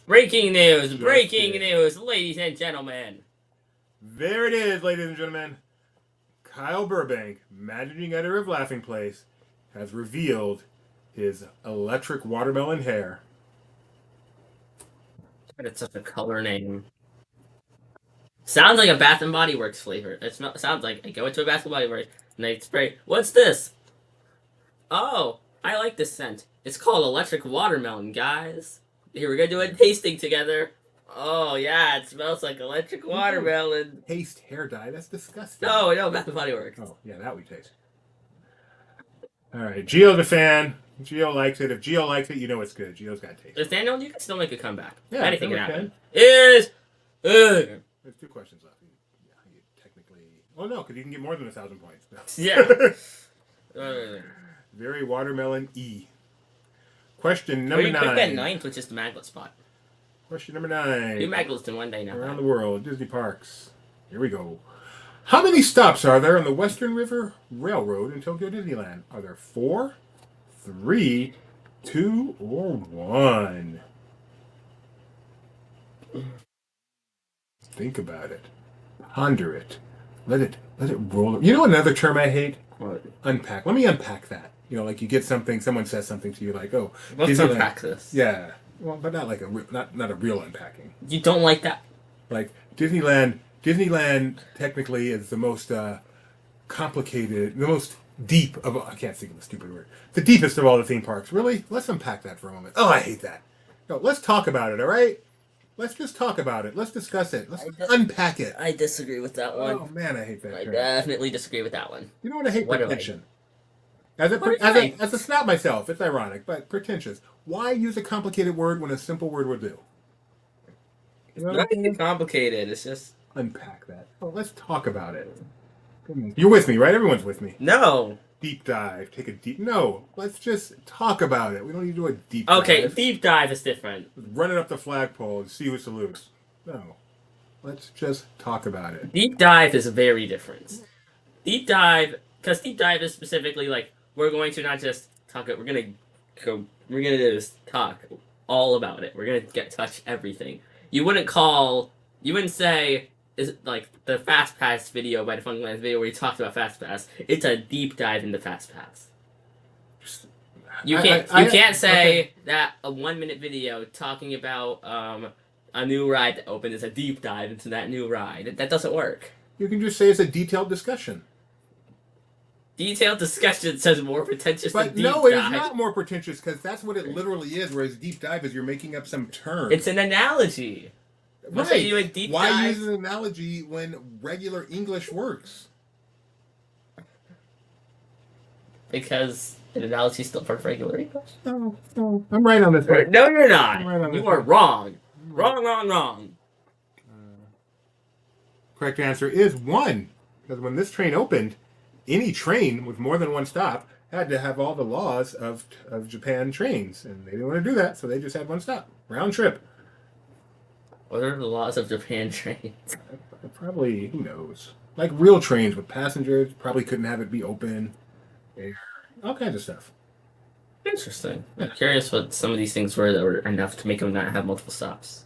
Breaking news, ladies and gentlemen. There it is, ladies and gentlemen. Kyle Burbank, managing editor of Laughing Place, has revealed his electric watermelon hair. It's such a color name. Sounds like a Bath and Body Works flavor. Sounds like I go into a Bath and Body Works and they spray. What's this? Oh, I like this scent. It's called electric watermelon, guys. Here, we're gonna do a tasting together. Oh yeah, it smells like electric watermelon. Taste hair dye? That's disgusting. No, Bath and Body Works. Oh yeah, that we taste. All right, Gio's a fan. Gio likes it. If Gio likes it, you know it's good. Gio's got taste. Nathaniel, you can still make a comeback. Yeah, anything can happen. There's 2 questions left. Yeah, you technically. Oh no, because you can get more than 1,000 points. Yeah. Very watermelon E. Question number 9. You pick that 9th, which is the Maglet spot. Question number 9. Do Maglets in one day now. Around the world, Disney parks. Here we go. How many stops are there on the Western River Railroad in Tokyo Disneyland? Are there 4, 3, 2, or 1? Think about it. Ponder it. Let it roll. You know another term I hate? What? Unpack. Let me unpack that. You know, like you get something, someone says something to you, like, "Oh, let's Disneyland." Unpack this. Yeah, well, but not like not a real unpacking. You don't like that? Like Disneyland technically is the most complicated, the most deep of. I can't think of a stupid word. The deepest of all the theme parks. Really? Let's unpack that for a moment. Oh, I hate that. No, let's talk about it. All right. Let's just talk about it. Let's discuss it. Let's unpack it. I disagree with that one. Oh man, I hate that. I term. definitely disagree with that one. You know what I hate? What Pretension. As a snob myself, it's ironic, but pretentious. Why use a complicated word when a simple word would do? It's not even complicated. It's just unpack that. Oh, let's talk about it. You're with me, right? Everyone's with me. No. Deep dive. Take a deep. No. Let's just talk about it. We don't need to do a deep dive. Okay, deep dive is different. Running up the flagpole and see who salutes. No. Let's just talk about it. Deep dive is very different. Deep dive, because deep dive is specifically like we're going to not just talk it. We're gonna just talk all about it. We're gonna touch everything. You wouldn't say. Is it like the Fast Pass video by the Funkyland video where he talks about Fast Pass? It's a deep dive into Fast Pass. You can't say that a 1-minute video talking about a new ride that opened is a deep dive into that new ride. That doesn't work. You can just say it's a detailed discussion. Detailed discussion says more pretentious than deep dive. But no, it is not more pretentious because that's what it literally is. Whereas deep dive is you're making up some term. It's an analogy. Right. Why use an analogy when regular English works? because an analogy is still part of regular English. No, I'm right on this one. No, you're not. I'm right on this You are one. wrong. Wrong. Correct answer is 1. Because when this train opened, any train with more than one stop had to have all the laws of Japan trains. And they didn't want to do that, so they just had one stop. Round trip. What are the laws of Japan trains? Probably, who knows? Like real trains with passengers, probably couldn't have it be open. Air, all kinds of stuff. Interesting. I'm curious what some of these things were that were enough to make them not have multiple stops.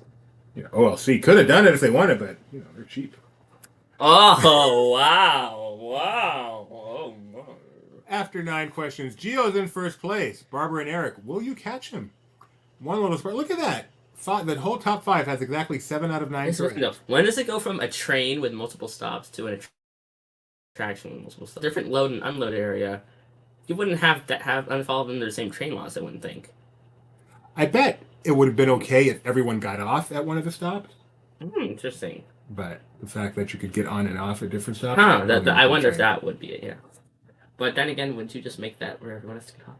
You know, OLC could have done it if they wanted, but, you know, they're cheap. Oh, wow. Oh, no. After 9 questions, Gio's in first place. Barbara and Eric, will you catch him? One little spark. Look at that. The whole top 5 has exactly 7 out of 9 correct. When does it go from a train with multiple stops to an attraction with multiple stops? Different load and unload area. You wouldn't have to unfollow them the same train laws, I wouldn't think. I bet it would have been okay if everyone got off at one of the stops. Interesting. But the fact that you could get on and off at different stops. I wonder if that would be it, yeah. But then again, wouldn't you just make that where everyone has to get off?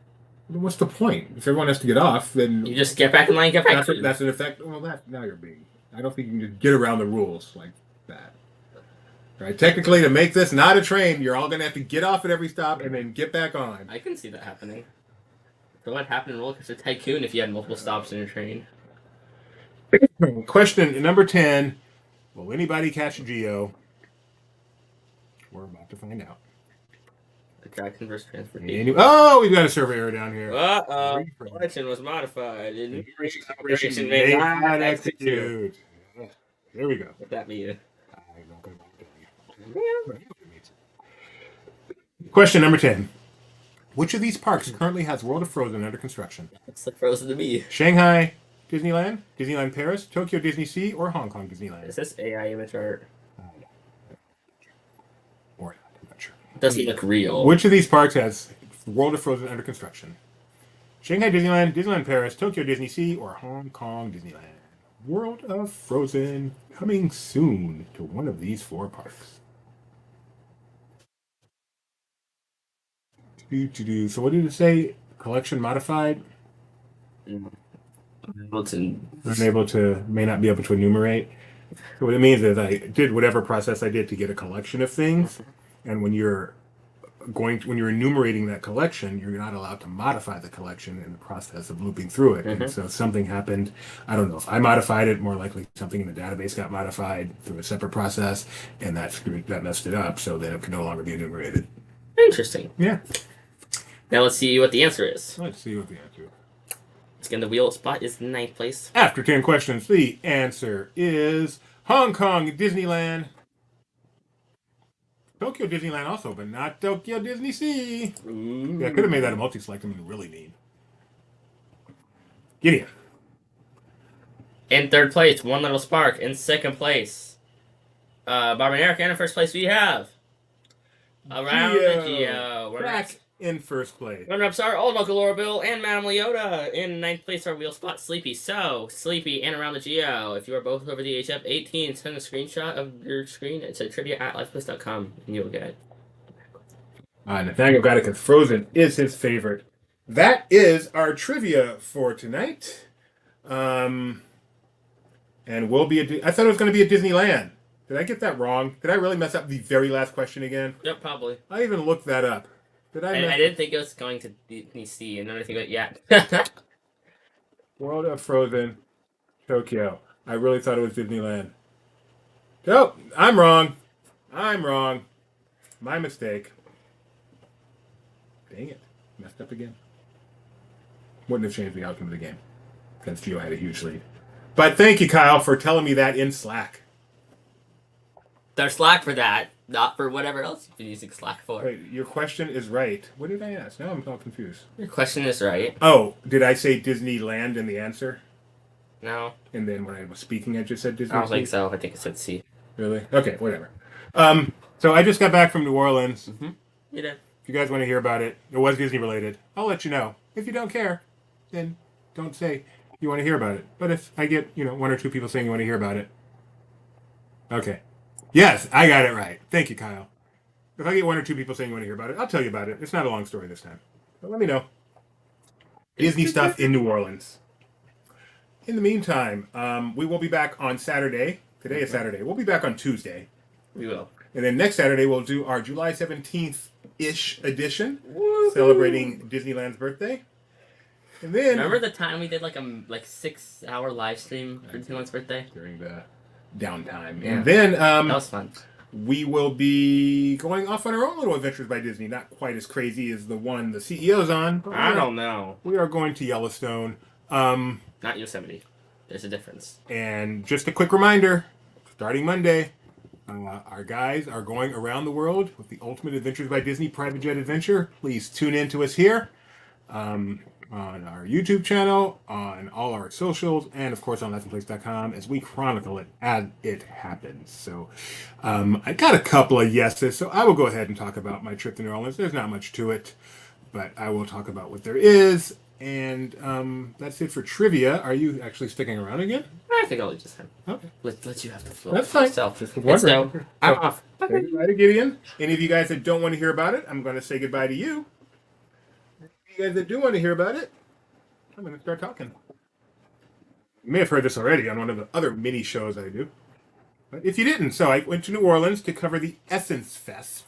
What's the point? If everyone has to get off, then you just get back in line, get back. That's an effect. Well, now you're being. I don't think you can just get around the rules like that. Right? Technically, to make this not a train, you're all going to have to get off at every stop and then get back on. I can see that happening. So what happened in Roller Coaster Tycoon if you had multiple stops in a train? Question number 10. Will anybody catch Gio? We're about to find out. Attraction versus transportation. Oh, we've got a server error down here. Collection was modified. Operation may not execute. There we go. What that mean? Question number 10. Which of these parks currently has World of Frozen under construction? It's like Frozen to me. Shanghai Disneyland, Disneyland Paris, Tokyo Disney Sea, or Hong Kong Disneyland? Is this AI image art? Or not, I'm not sure. It doesn't look real. Which of these parks has World of Frozen under construction? Shanghai Disneyland, Disneyland Paris, Tokyo Disney Sea, or Hong Kong Disneyland? World of Frozen coming soon to one of these 4 parks. So what did it say? Collection modified? Unable to, may not be able to enumerate. So what it means is I did whatever process I did to get a collection of things, and when you're enumerating that collection, you're not allowed to modify the collection in the process of looping through it. And so something happened. I don't know if I modified it. More likely, something in the database got modified through a separate process, and that messed it up. So that it can no longer be enumerated. Interesting. Yeah. Now let's see what the answer is. Let's see what the answer is. Again, the wheel spot is 9th place. After 10 questions, the answer is Hong Kong Disneyland. Tokyo Disneyland also, but not Tokyo Disney Sea. Yeah, I could have made that a multi-select. I mean, really mean. Gideon. In 3rd place, One Little Spark. In 2nd place, Barbara and Eric. And in 1st place, we have Around the Geo. Back in 1st place. Runner-ups are Old Uncle Laura Bill and Madame Leota. In 9th place are Wheel Spot Sleepy. So, Sleepy and Around the Geo. If you are both over the age of 18, send a screenshot of your screen to trivia@lifequiz.com and you'll get it. Nathaniel got it because Frozen is his favorite. That is our trivia for tonight. And we'll be I thought it was going to be a Disneyland. Did I get that wrong? Did I really mess up the very last question again? Yep, probably. I even looked that up. I didn't think it was going to DC, and everything, but yeah. World of Frozen, Tokyo. I really thought it was Disneyland. Oh, I'm wrong. My mistake. Dang it. Messed up again. Wouldn't have changed the outcome of the game, since Gio had a huge lead. But thank you, Kyle, for telling me that in Slack. There's Slack for that, not for whatever else you've been using Slack for. Wait, your question is right. What did I ask? Now I'm all confused. Your question is right. Oh, did I say Disneyland in the answer? No. And then when I was speaking, I just said Disney. I don't think so. I think it said C. Really? Okay, whatever. So I just got back from New Orleans. Mm-hmm. You did. If you guys want to hear about it, it was Disney related. I'll let you know. If you don't care, then don't say you want to hear about it. But if I get, 1 or 2 people saying you want to hear about it. Okay. Yes, I got it right. Thank you, Kyle. If I get one or two people saying you want to hear about it, I'll tell you about it. It's not a long story this time. But let me know. Disney stuff in New Orleans. In the meantime, we will be back on Saturday. Today is Saturday. We'll be back on Tuesday. We will. And then next Saturday, we'll do our July 17th-ish edition, Woo-hoo! celebrating Disneyland's birthday. And then... Remember the time we did like a 6-hour live stream for Disneyland's birthday? During the downtime. Yeah. And then... that was fun. We will be going off on our own little adventures by Disney. Not quite as crazy as the one the CEO's on. But I don't know. We are going to Yellowstone. Not Yosemite. There's a difference. And just a quick reminder, starting Monday, our guys are going around the world with the Ultimate Adventures by Disney Private Jet Adventure. Please tune in to us here on our YouTube channel, on all our socials, and of course on lessonplace.com as we chronicle it as it happens. So I got a couple of yeses, so I will go ahead and talk about my trip to New Orleans. There's not much to it, but I will talk about what there is. And that's it for trivia. Are you actually sticking around again? I think I'll leave this time. Okay. Let you have the floor. That's fine. Yourself. Just Let's go. wondering. I'm off. Say goodbye to Gideon. Any of you guys that don't want to hear about it, I'm going to say goodbye to you. You guys that do want to hear about it, I'm going to start talking. You may have heard this already on one of the other mini shows I do. But if you didn't, so I went to New Orleans to cover the Essence Fest,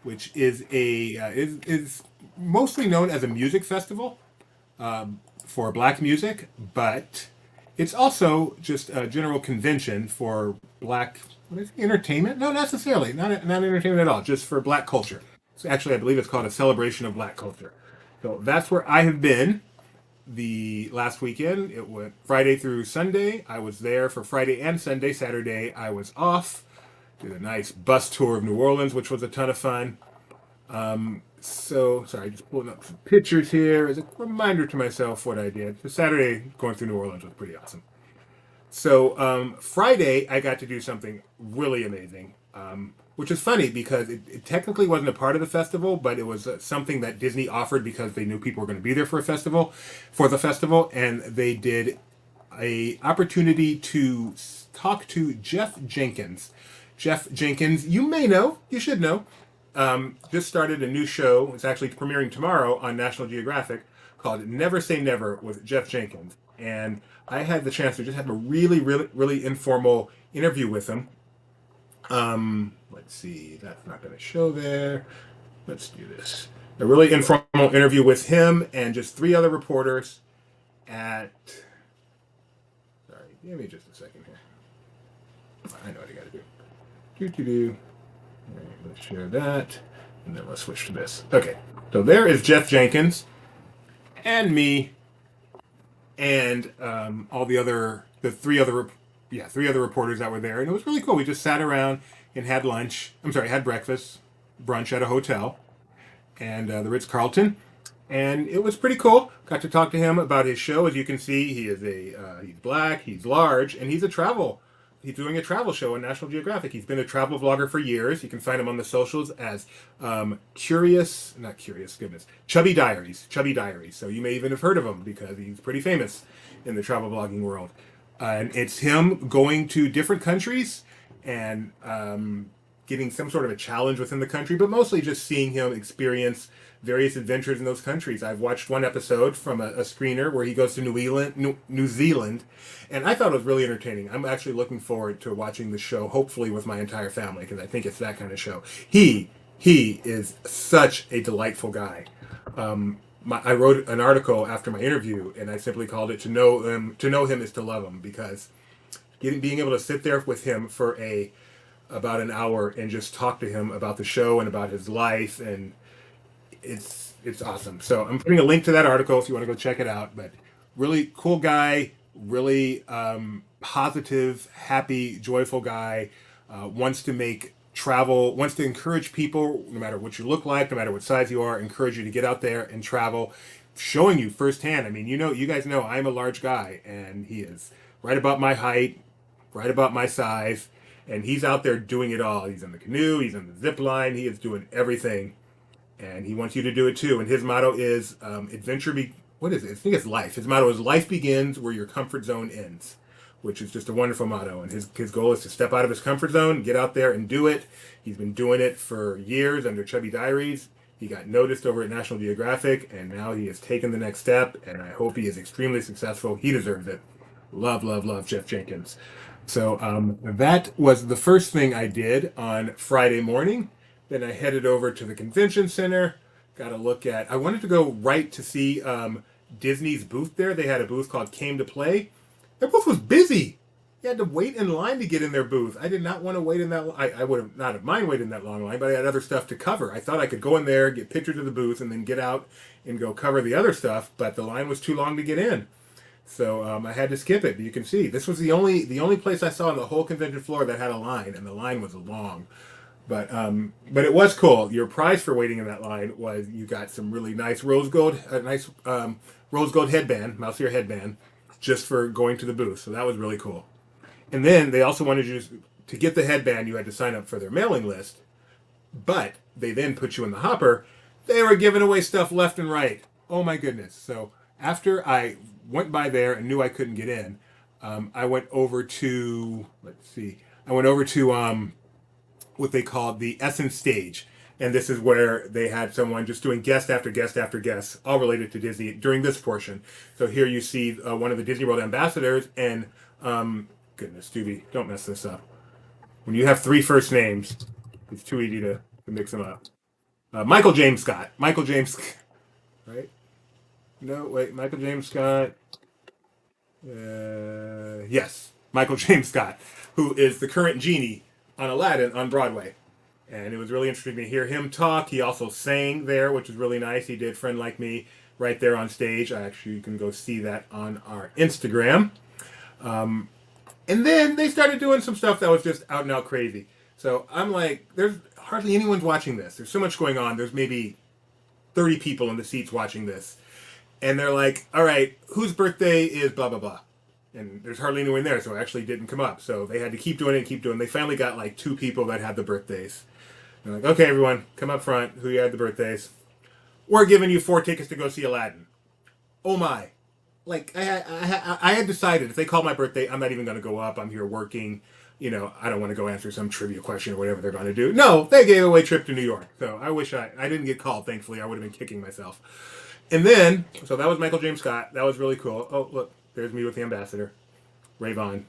which is is mostly known as a music festival for black music, but it's also just a general convention for black entertainment. No, not necessarily, not entertainment at all. Just for black culture. So actually, I believe it's called a celebration of black culture. So that's where I have been. The last weekend, it went Friday through Sunday. I was there for Friday and Sunday. Saturday, I was off. Did a nice bus tour of New Orleans, which was a ton of fun. So, sorry, just pulling up some pictures here as a reminder to myself what I did. So Saturday, going through New Orleans was pretty awesome. So Friday, I got to do something really amazing, which is funny because it technically wasn't a part of the festival, but it was something that Disney offered because they knew people were going to be there for the festival, and they did a opportunity to talk to Jeff Jenkins. Jeff Jenkins, you may know, you should know, just started a new show. It's actually premiering tomorrow on National Geographic called Never Say Never with Jeff Jenkins. And I had the chance to just have a really, really, really informal interview with him. Let's see, that's not going to show there. Let's do this. A really informal interview with him and just 3 other reporters at... Sorry, give me just a second here. I know what I got to do. All right, let's share that, and then let's switch to this. Okay, so there is Jeff Jenkins, and me, and all the 3 other reporters that were there, and it was really cool. We just sat around and had breakfast, brunch at a hotel, and the Ritz-Carlton, and it was pretty cool. Got to talk to him about his show. As you can see, he is he's black, he's large, and he's doing a travel show on National Geographic. He's been a travel vlogger for years. You can find him on the socials as Chubby Diaries. So you may even have heard of him because he's pretty famous in the travel vlogging world. And it's him going to different countries and getting some sort of a challenge within the country, but mostly just seeing him experience various adventures in those countries. I've watched one episode from a screener where he goes to New Zealand, and I thought it was really entertaining. I'm actually looking forward to watching the show, hopefully with my entire family, because I think it's that kind of show. He is such a delightful guy. I wrote an article after my interview, and I simply called it "To Know Him is to Love Him," because being able to sit there with him for about an hour and just talk to him about the show and about his life, and it's awesome. So I'm putting a link to that article if you want to go check it out. But really cool guy, really positive, happy, joyful guy. Wants to encourage people, no matter what you look like, no matter what size you are, encourage you to get out there and travel, showing you firsthand. I mean, you guys know I'm a large guy, and he is right about my height, right about my size, and he's out there doing it all. He's in the canoe, he's in the zip line, he is doing everything, and he wants you to do it too. And his motto is what is it? I think it's life. His motto is life begins where your comfort zone ends. which is just a wonderful motto. And his goal is to step out of his comfort zone, get out there and do it. He's been doing it for years under Chubby Diaries. He got noticed over at National Geographic, and now he has taken the next step, and I hope he is extremely successful. He deserves it. Love, love, love Jeff Jenkins. So that was the first thing I did on Friday morning. Then I headed over to the convention center. Got a look at... I wanted to go right to see Disney's booth there. They had a booth called Came to Play. Their booth was busy. You had to wait in line to get in their booth. I did not want to wait in that... I would have not have mind waiting in that long line, but I had other stuff to cover. I thought I could go in there, get pictures of the booth, and then get out and go cover the other stuff, but the line was too long to get in. So I had to skip it. But you can see, this was the only place I saw on the whole convention floor that had a line, and the line was long. But it was cool. Your prize for waiting in that line was you got some really nice rose gold headband, mouse ear headband, just for going to the booth. So that was really cool. And then they also wanted you to get the headband, you had to sign up for their mailing list. But they then put you in the hopper. They were giving away stuff left and right. Oh my goodness. So after I went by there and knew I couldn't get in, I went over to, what they called the Essence stage. And this is where they had someone just doing guest after guest after guest, all related to Disney during this portion. So here you see one of the Disney World ambassadors, and goodness, Doobie, don't mess this up. When you have 3 first names, it's too easy to mix them up. Michael James Scott. Michael James, right? No, wait, Michael James Scott. Yes, Michael James Scott, who is the current genie on Aladdin on Broadway. And it was really interesting to hear him talk. He also sang there, which was really nice. He did Friend Like Me right there on stage. You can go see that on our Instagram. And then they started doing some stuff that was just out and out crazy. So I'm like, there's hardly anyone's watching this. There's so much going on. There's maybe 30 people in the seats watching this. And they're like, all right, whose birthday is blah, blah, blah. And there's hardly anyone there, so it actually didn't come up. So they had to keep doing it and keep doing it. They finally got like 2 people that had the birthdays. They're like, okay, everyone, come up front. Who had the birthdays? We're giving you 4 tickets to go see Aladdin. Oh my. Like, I had decided if they called my birthday, I'm not even going to go up. I'm here working. You know, I don't want to go answer some trivia question or whatever they're going to do. No, they gave away a trip to New York. So I wish I didn't get called, thankfully. I would have been kicking myself. And then, so that was Michael James Scott. That was really cool. Oh, look. There's me with the ambassador, Ray Vaughn,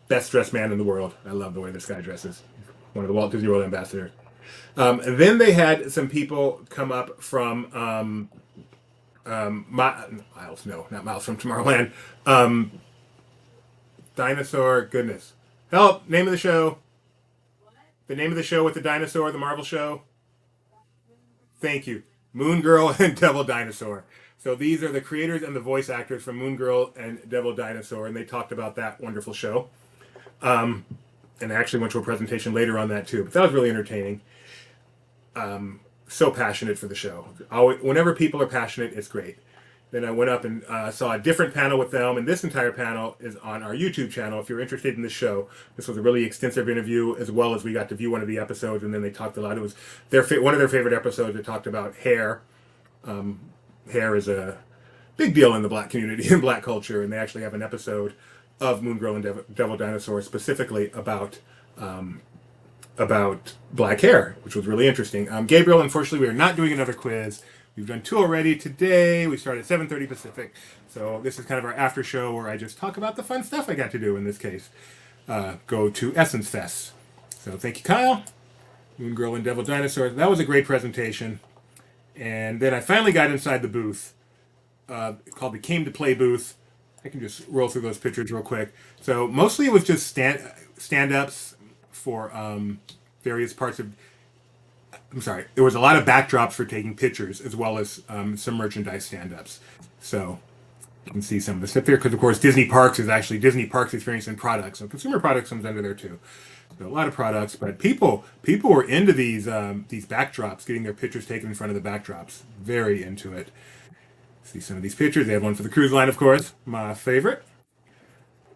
best dressed man in the world. I love the way this guy dresses. One of the Walt Disney World ambassadors. Then they had some people come up from Miles. No, not Miles from Tomorrowland. Dinosaur. Goodness, help! Name of the show. What? The name of the show with the dinosaur, the Marvel show. Thank you, Moon Girl and Devil Dinosaur. So these are the creators and the voice actors from Moon Girl and Devil Dinosaur, and they talked about that wonderful show. And I actually went to a presentation later on that too, but that was really entertaining. So passionate for the show. Whenever people are passionate, it's great. Then I went up and saw a different panel with them, and this entire panel is on our YouTube channel. If you're interested in this show, this was a really extensive interview, as well as we got to view one of the episodes, and then they talked a lot. It was one of their favorite episodes. They talked about hair. Hair is a big deal in the Black community and Black culture, and they actually have an episode of Moon Girl and Devil Dinosaur specifically about black hair, which was really interesting. Gabriel, unfortunately, we are not doing another quiz. We've done 2 already today. We start at 7:30 Pacific, so this is kind of our after show where I just talk about the fun stuff I got to do in this case. Go to Essence Fest. So thank you, Kyle. Moon Girl and Devil Dinosaur. That was a great presentation. And then I finally got inside the booth, called the Came to Play booth. I can just roll through those pictures real quick. So mostly it was just stand-ups for various parts of... I'm sorry. There was a lot of backdrops for taking pictures, as well as some merchandise stand-ups. So you can see some of the stuff there, because of course Disney Parks is actually Disney Parks Experience and Products. So consumer products comes under there too. So a lot of products, but people were into these backdrops, getting their pictures taken in front of the backdrops. Very into it. See some of these pictures. They had one for the cruise line, of course, my favorite.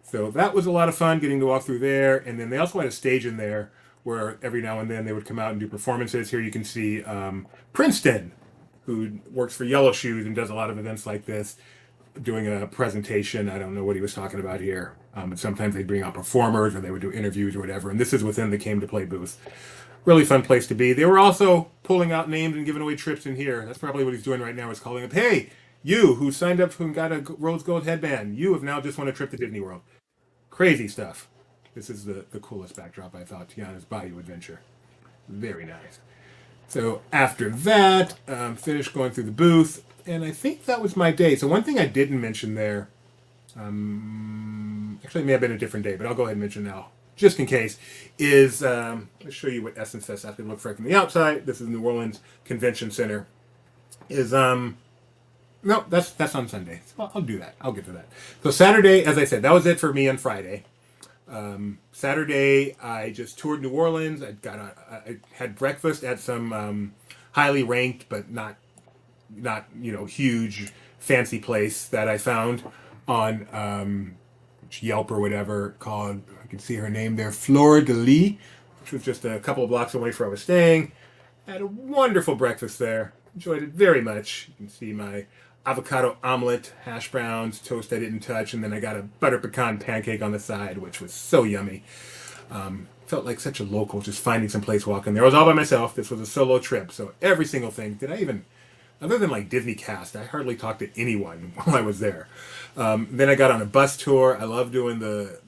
So that was a lot of fun, getting to walk through there. And then they also had a stage in there where every now and then they would come out and do performances. Here you can see Princeton, who works for Yellow Shoes and does a lot of events like this, doing a presentation. I don't know what he was talking about here. And sometimes they'd bring out performers or they would do interviews or whatever. And this is within the Came to Play booth. Really fun place to be. They were also pulling out names and giving away trips in here. That's probably what he's doing right now, is calling up, hey, you who signed up and got a rose gold headband, you have now just won a trip to Disney World. Crazy stuff. This is the coolest backdrop, I thought, Tiana's Bayou Adventure. Very nice. So after that, finished going through the booth, and I think that was my day. So one thing I didn't mention there, actually it may have been a different day, but I'll go ahead and mention now, just in case, is, let's show you what Essence Fest actually looks like from the outside. This is New Orleans Convention Center. Is, no, that's on Sunday. So I'll do that. I'll get to that. So Saturday, as I said, that was it for me on Friday. Saturday, I just toured New Orleans. I had breakfast at some highly ranked but not huge fancy place that I found on Yelp or whatever, called, I can see her name there, Fleur de Lis, which was just a couple of blocks away from where I was staying. Had a wonderful breakfast there. Enjoyed it very much. You can see my avocado omelet, hash browns, toast I didn't touch, and then I got a butter pecan pancake on the side, which was so yummy. Felt like such a local, just finding some place walking there. I was all by myself. This was a solo trip, so every single thing. Other than like Disney Cast, I hardly talked to anyone while I was there. Then I got on a bus tour. I love doing the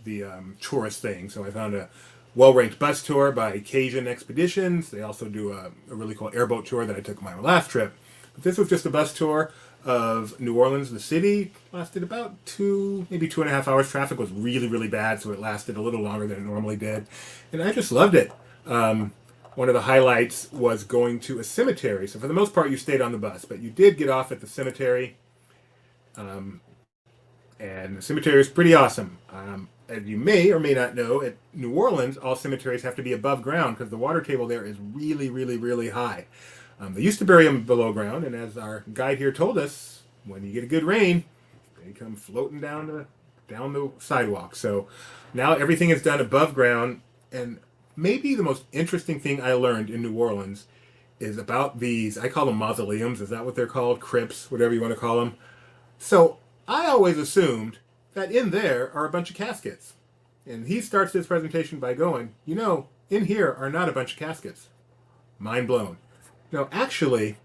tourist thing, so I found a well-ranked bus tour by Cajun Expeditions. They also do a really cool airboat tour that I took on my last trip. But this was just a bus tour of New Orleans, the city. Lasted about maybe 2.5 hours. Traffic was really, really bad, so it lasted a little longer than it normally did. And I just loved it. One of the highlights was going to a cemetery. So for the most part, you stayed on the bus, but you did get off at the cemetery. And the cemetery is pretty awesome. As you may or may not know, at New Orleans, all cemeteries have to be above ground because the water table there is really, really, really high. They used to bury them below ground, and as our guide here told us, when you get a good rain, they come floating down the sidewalk. So now everything is done above ground, and maybe the most interesting thing I learned in New Orleans is about these, I call them mausoleums, is that what they're called? Crypts, whatever you want to call them. So I always assumed that in there are a bunch of caskets. And he starts his presentation by going, in here are not a bunch of caskets. Mind blown. No, actually,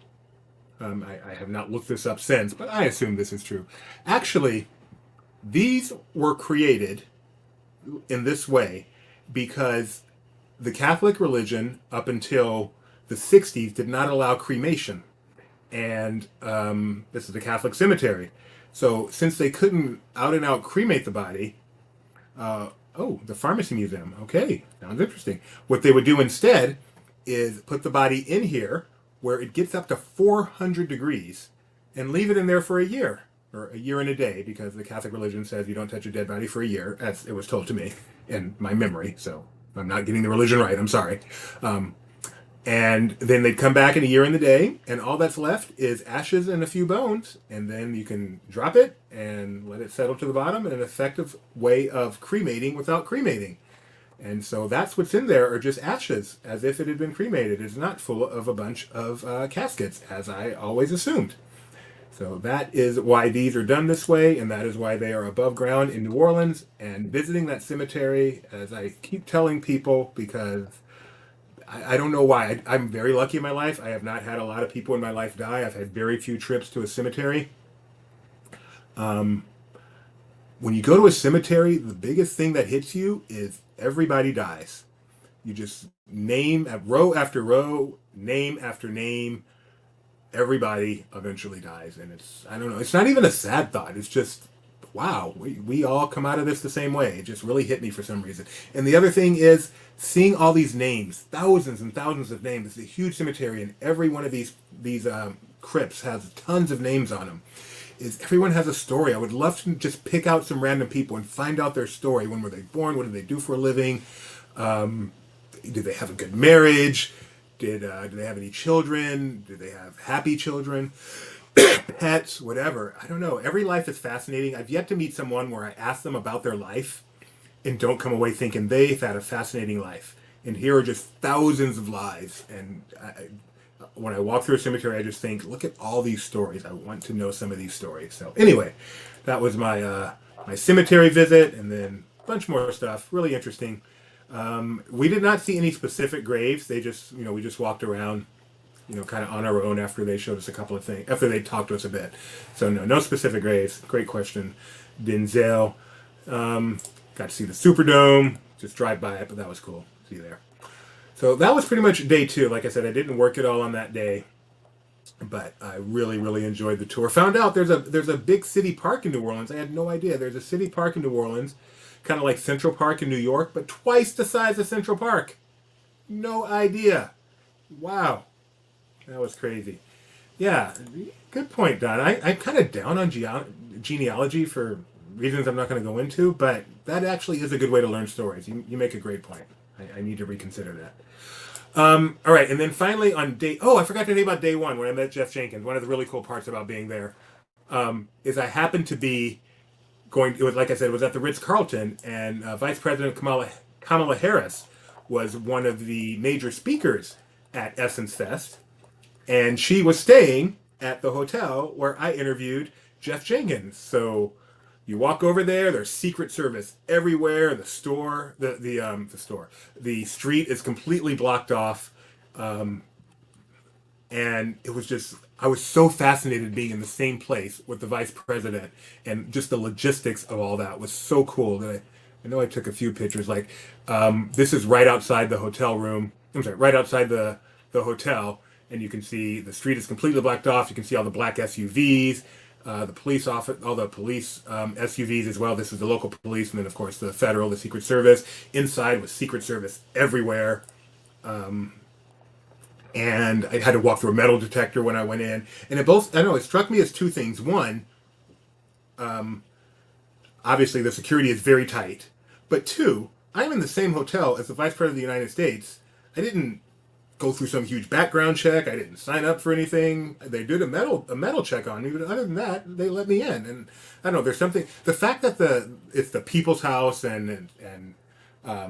I have not looked this up since, but I assume this is true. Actually, these were created in this way because the Catholic religion, up until the 60s, did not allow cremation. And this is a Catholic cemetery. So since they couldn't out and out cremate the body, the pharmacy museum. Okay, sounds interesting. What they would do instead is put the body in here where it gets up to 400 degrees and leave it in there for a year, or a year and a day, because the Catholic religion says you don't touch a dead body for a year, as it was told to me in my memory. So I'm not getting the religion right, I'm sorry. And then they'd come back in a year and a day, and all that's left is ashes and a few bones, and then you can drop it and let it settle to the bottom, an effective way of cremating without cremating. And so that's what's in there, are just ashes, as if it had been cremated. It's not full of a bunch of caskets, as I always assumed. So that is why these are done this way, and that is why they are above ground in New Orleans. And visiting that cemetery, as I keep telling people, because I don't know why. I'm very lucky in my life. I have not had a lot of people in my life die. I've had very few trips to a cemetery. When you go to a cemetery, the biggest thing that hits you is everybody dies. You just name row after row, name after name, everybody eventually dies. And I don't know, it's not even a sad thought. It's just, wow, we all come out of this the same way. It just really hit me for some reason. And the other thing is seeing all these names, thousands and thousands of names. It's a huge cemetery, and every one of these crypts has tons of names on them. Everyone has a story. I would love to just pick out some random people and find out their story. When were they born? What did they do for a living? Did they have a good marriage? Do they have any children? Do they have happy children? Pets? Whatever. I don't know. Every life is fascinating. I've yet to meet someone where I ask them about their life and don't come away thinking they've had a fascinating life. And here are just thousands of lives. And when I walk through a cemetery, I just think, look at all these stories. I want to know some of these stories. So anyway, that was my my cemetery visit. And then bunch more stuff. Really interesting. We did not see any specific graves. They just, we just walked around, kind of on our own after they showed us a couple of things, after they talked to us a bit. So no specific graves. Great question, Denzel. Got to see the Superdome. Just drive by it, but that was cool. See you there. So that was pretty much day 2. Like I said, I didn't work it all on that day, but I really, really enjoyed the tour. Found out there's a big city park in New Orleans. I had no idea. There's a city park in New Orleans, kind of like Central Park in New York, but twice the size of Central Park. No idea. Wow. That was crazy. Yeah, good point, Don. I'm kind of down on genealogy for reasons I'm not going to go into, but that actually is a good way to learn stories. You make a great point. I need to reconsider that. All right, and then finally on I forgot to tell you about day 1 when I met Jeff Jenkins. One of the really cool parts about being there is I happened to be it was, like I said, it was at the Ritz-Carlton, and Vice President Kamala Harris was one of the major speakers at Essence Fest, and she was staying at the hotel where I interviewed Jeff Jenkins. So you walk over there, there's Secret Service everywhere. The street is completely blocked off. And it was just, I was so fascinated being in the same place with the vice president, and just the logistics of all that was so cool that I know I took a few pictures. Like, this is right outside the hotel room. I'm sorry, right outside the hotel. And you can see the street is completely blocked off. You can see all the black SUVs. The police office, all the police SUVs as well. This is the local police, and then of course the federal, the Secret Service. Inside was Secret Service everywhere, and I had to walk through a metal detector when I went in. And it struck me as 2 things. One, obviously the security is very tight, but 2, I'm in the same hotel as the Vice President of the United States. I didn't go through some huge background check. I didn't sign up for anything. They did a metal check on me, but other than that, they let me in. And I don't know, there's something, the fact that it's the people's house, and I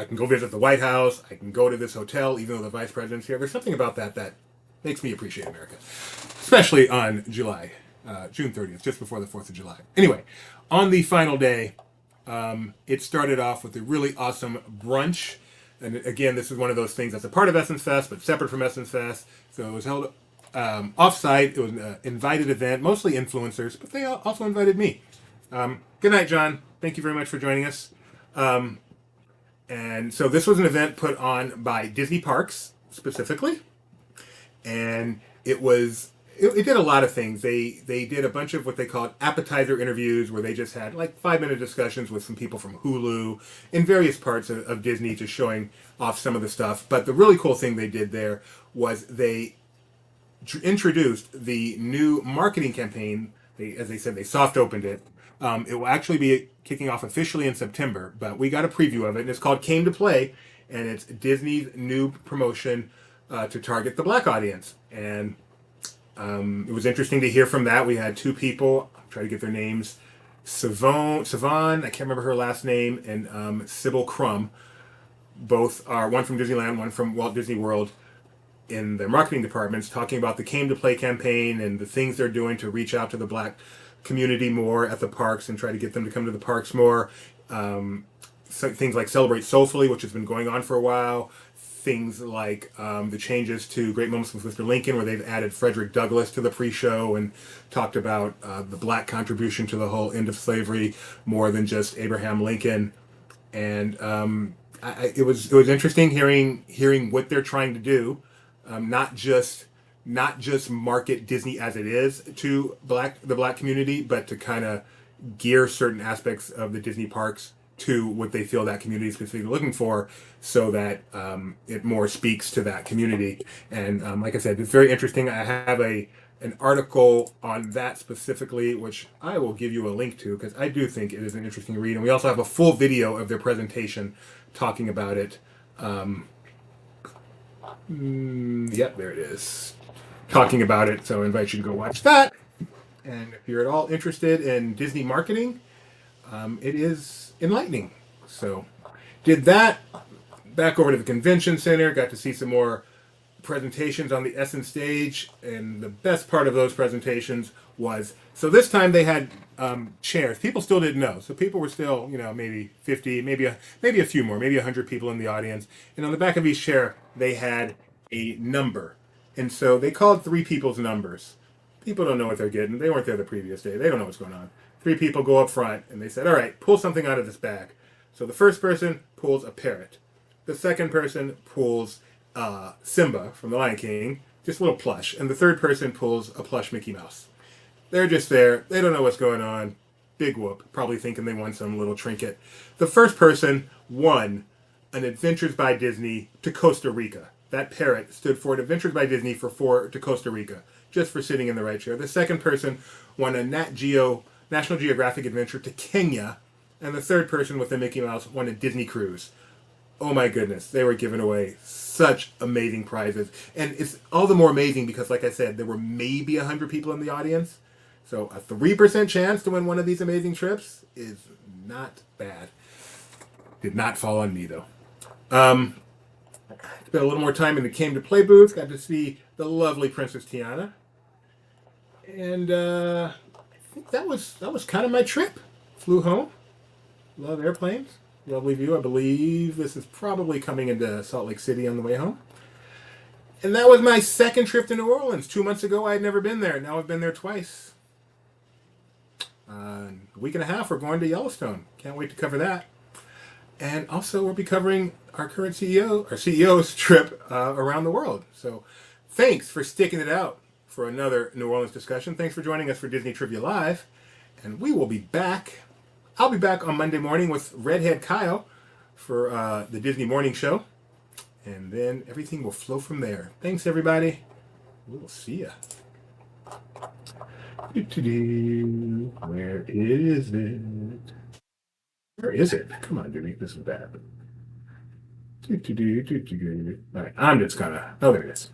can go visit the White House, I can go to this hotel even though the vice president's here. There's something about that makes me appreciate America, especially on June 30th, just before the 4th of July. Anyway, on the final day, it started off with a really awesome brunch. And again, this is one of those things that's a part of Essence Fest, but separate from Essence Fest. So it was held off-site. It was an invited event, mostly influencers, but they also invited me. Good night, John. Thank you very much for joining us. And so this was an event put on by Disney Parks, specifically. And it did a lot of things. They did a bunch of what they called appetizer interviews, where they just had like 5-minute discussions with some people from Hulu in various parts of Disney, just showing off some of the stuff. But the really cool thing they did there was they introduced the new marketing campaign. As they said, they soft opened it. It will actually be kicking off officially in September, but we got a preview of it, and it's called Came to Play, and it's Disney's new promotion to target the Black audience. And it was interesting to hear from that. We had 2 people, I'll try to get their names, Savon, I can't remember her last name, and Sybil Crum. Both are, one from Disneyland, one from Walt Disney World, in their marketing departments, talking about the Came to Play campaign and the things they're doing to reach out to the Black community more at the parks and try to get them to come to the parks more. So things like Celebrate Soulfully, which has been going on for a while. Things like the changes to Great Moments with Mr. Lincoln, where they've added Frederick Douglass to the pre-show and talked about the Black contribution to the whole end of slavery more than just Abraham Lincoln. And it was interesting hearing what they're trying to do, not just market Disney as it is to the Black community, but to kind of gear certain aspects of the Disney parks to what they feel that community is specifically looking for, so that it more speaks to that community. And like I said, it's very interesting. I have an article on that specifically, which I will give you a link to, because I do think it is an interesting read. And we also have a full video of their presentation talking about it. Yep, there it is. Talking about it, so I invite you to go watch that. And if you're at all interested in Disney marketing, it is enlightening. So did that, back over to the convention center, got to see some more presentations on the Essen stage, and the best part of those presentations was, so this time they had chairs. People still didn't know, so people were still, maybe 50, maybe a few more, maybe 100 people in the audience, and on the back of each chair they had a number, and so they called three people's numbers. People don't know what they're getting. They weren't there the previous day. They don't know what's going on. Three people go up front, and they said, all right, pull something out of this bag. So the first person pulls a parrot. The second person pulls Simba from The Lion King, just a little plush. And the third person pulls a plush Mickey Mouse. They're just there. They don't know what's going on. Big whoop. Probably thinking they won some little trinket. The first person won an Adventures by Disney to Costa Rica. That parrot stood for an Adventures by Disney to Costa Rica, just for sitting in the right chair. The second person won a National Geographic adventure to Kenya. And the third person with the Mickey Mouse won a Disney cruise. Oh my goodness, they were giving away such amazing prizes. And it's all the more amazing because, like I said, there were maybe 100 people in the audience. So a 3% chance to win one of these amazing trips is not bad. Did not fall on me, though. Spent a little more time in the Came to Play booth. Got to see the lovely Princess Tiana. And I think that was kind of my trip. Flew home. Love airplanes. Lovely view. I believe this is probably coming into Salt Lake City on the way home. And that was my second trip to New Orleans. 2 months ago, I had never been there. Now I've been there twice. A week and a half, we're going to Yellowstone. Can't wait to cover that. And also, we'll be covering our CEO's trip around the world. So thanks for sticking it out for another New Orleans discussion. Thanks for joining us for Disney Trivia Live. And we will be back. I'll be back on Monday morning with Redhead Kyle for the Disney Morning Show. And then everything will flow from there. Thanks, everybody. We'll see ya. Where is it? Where is it? Come on, Jimmy. This is bad. All right, I'm just gonna... Oh, there it is.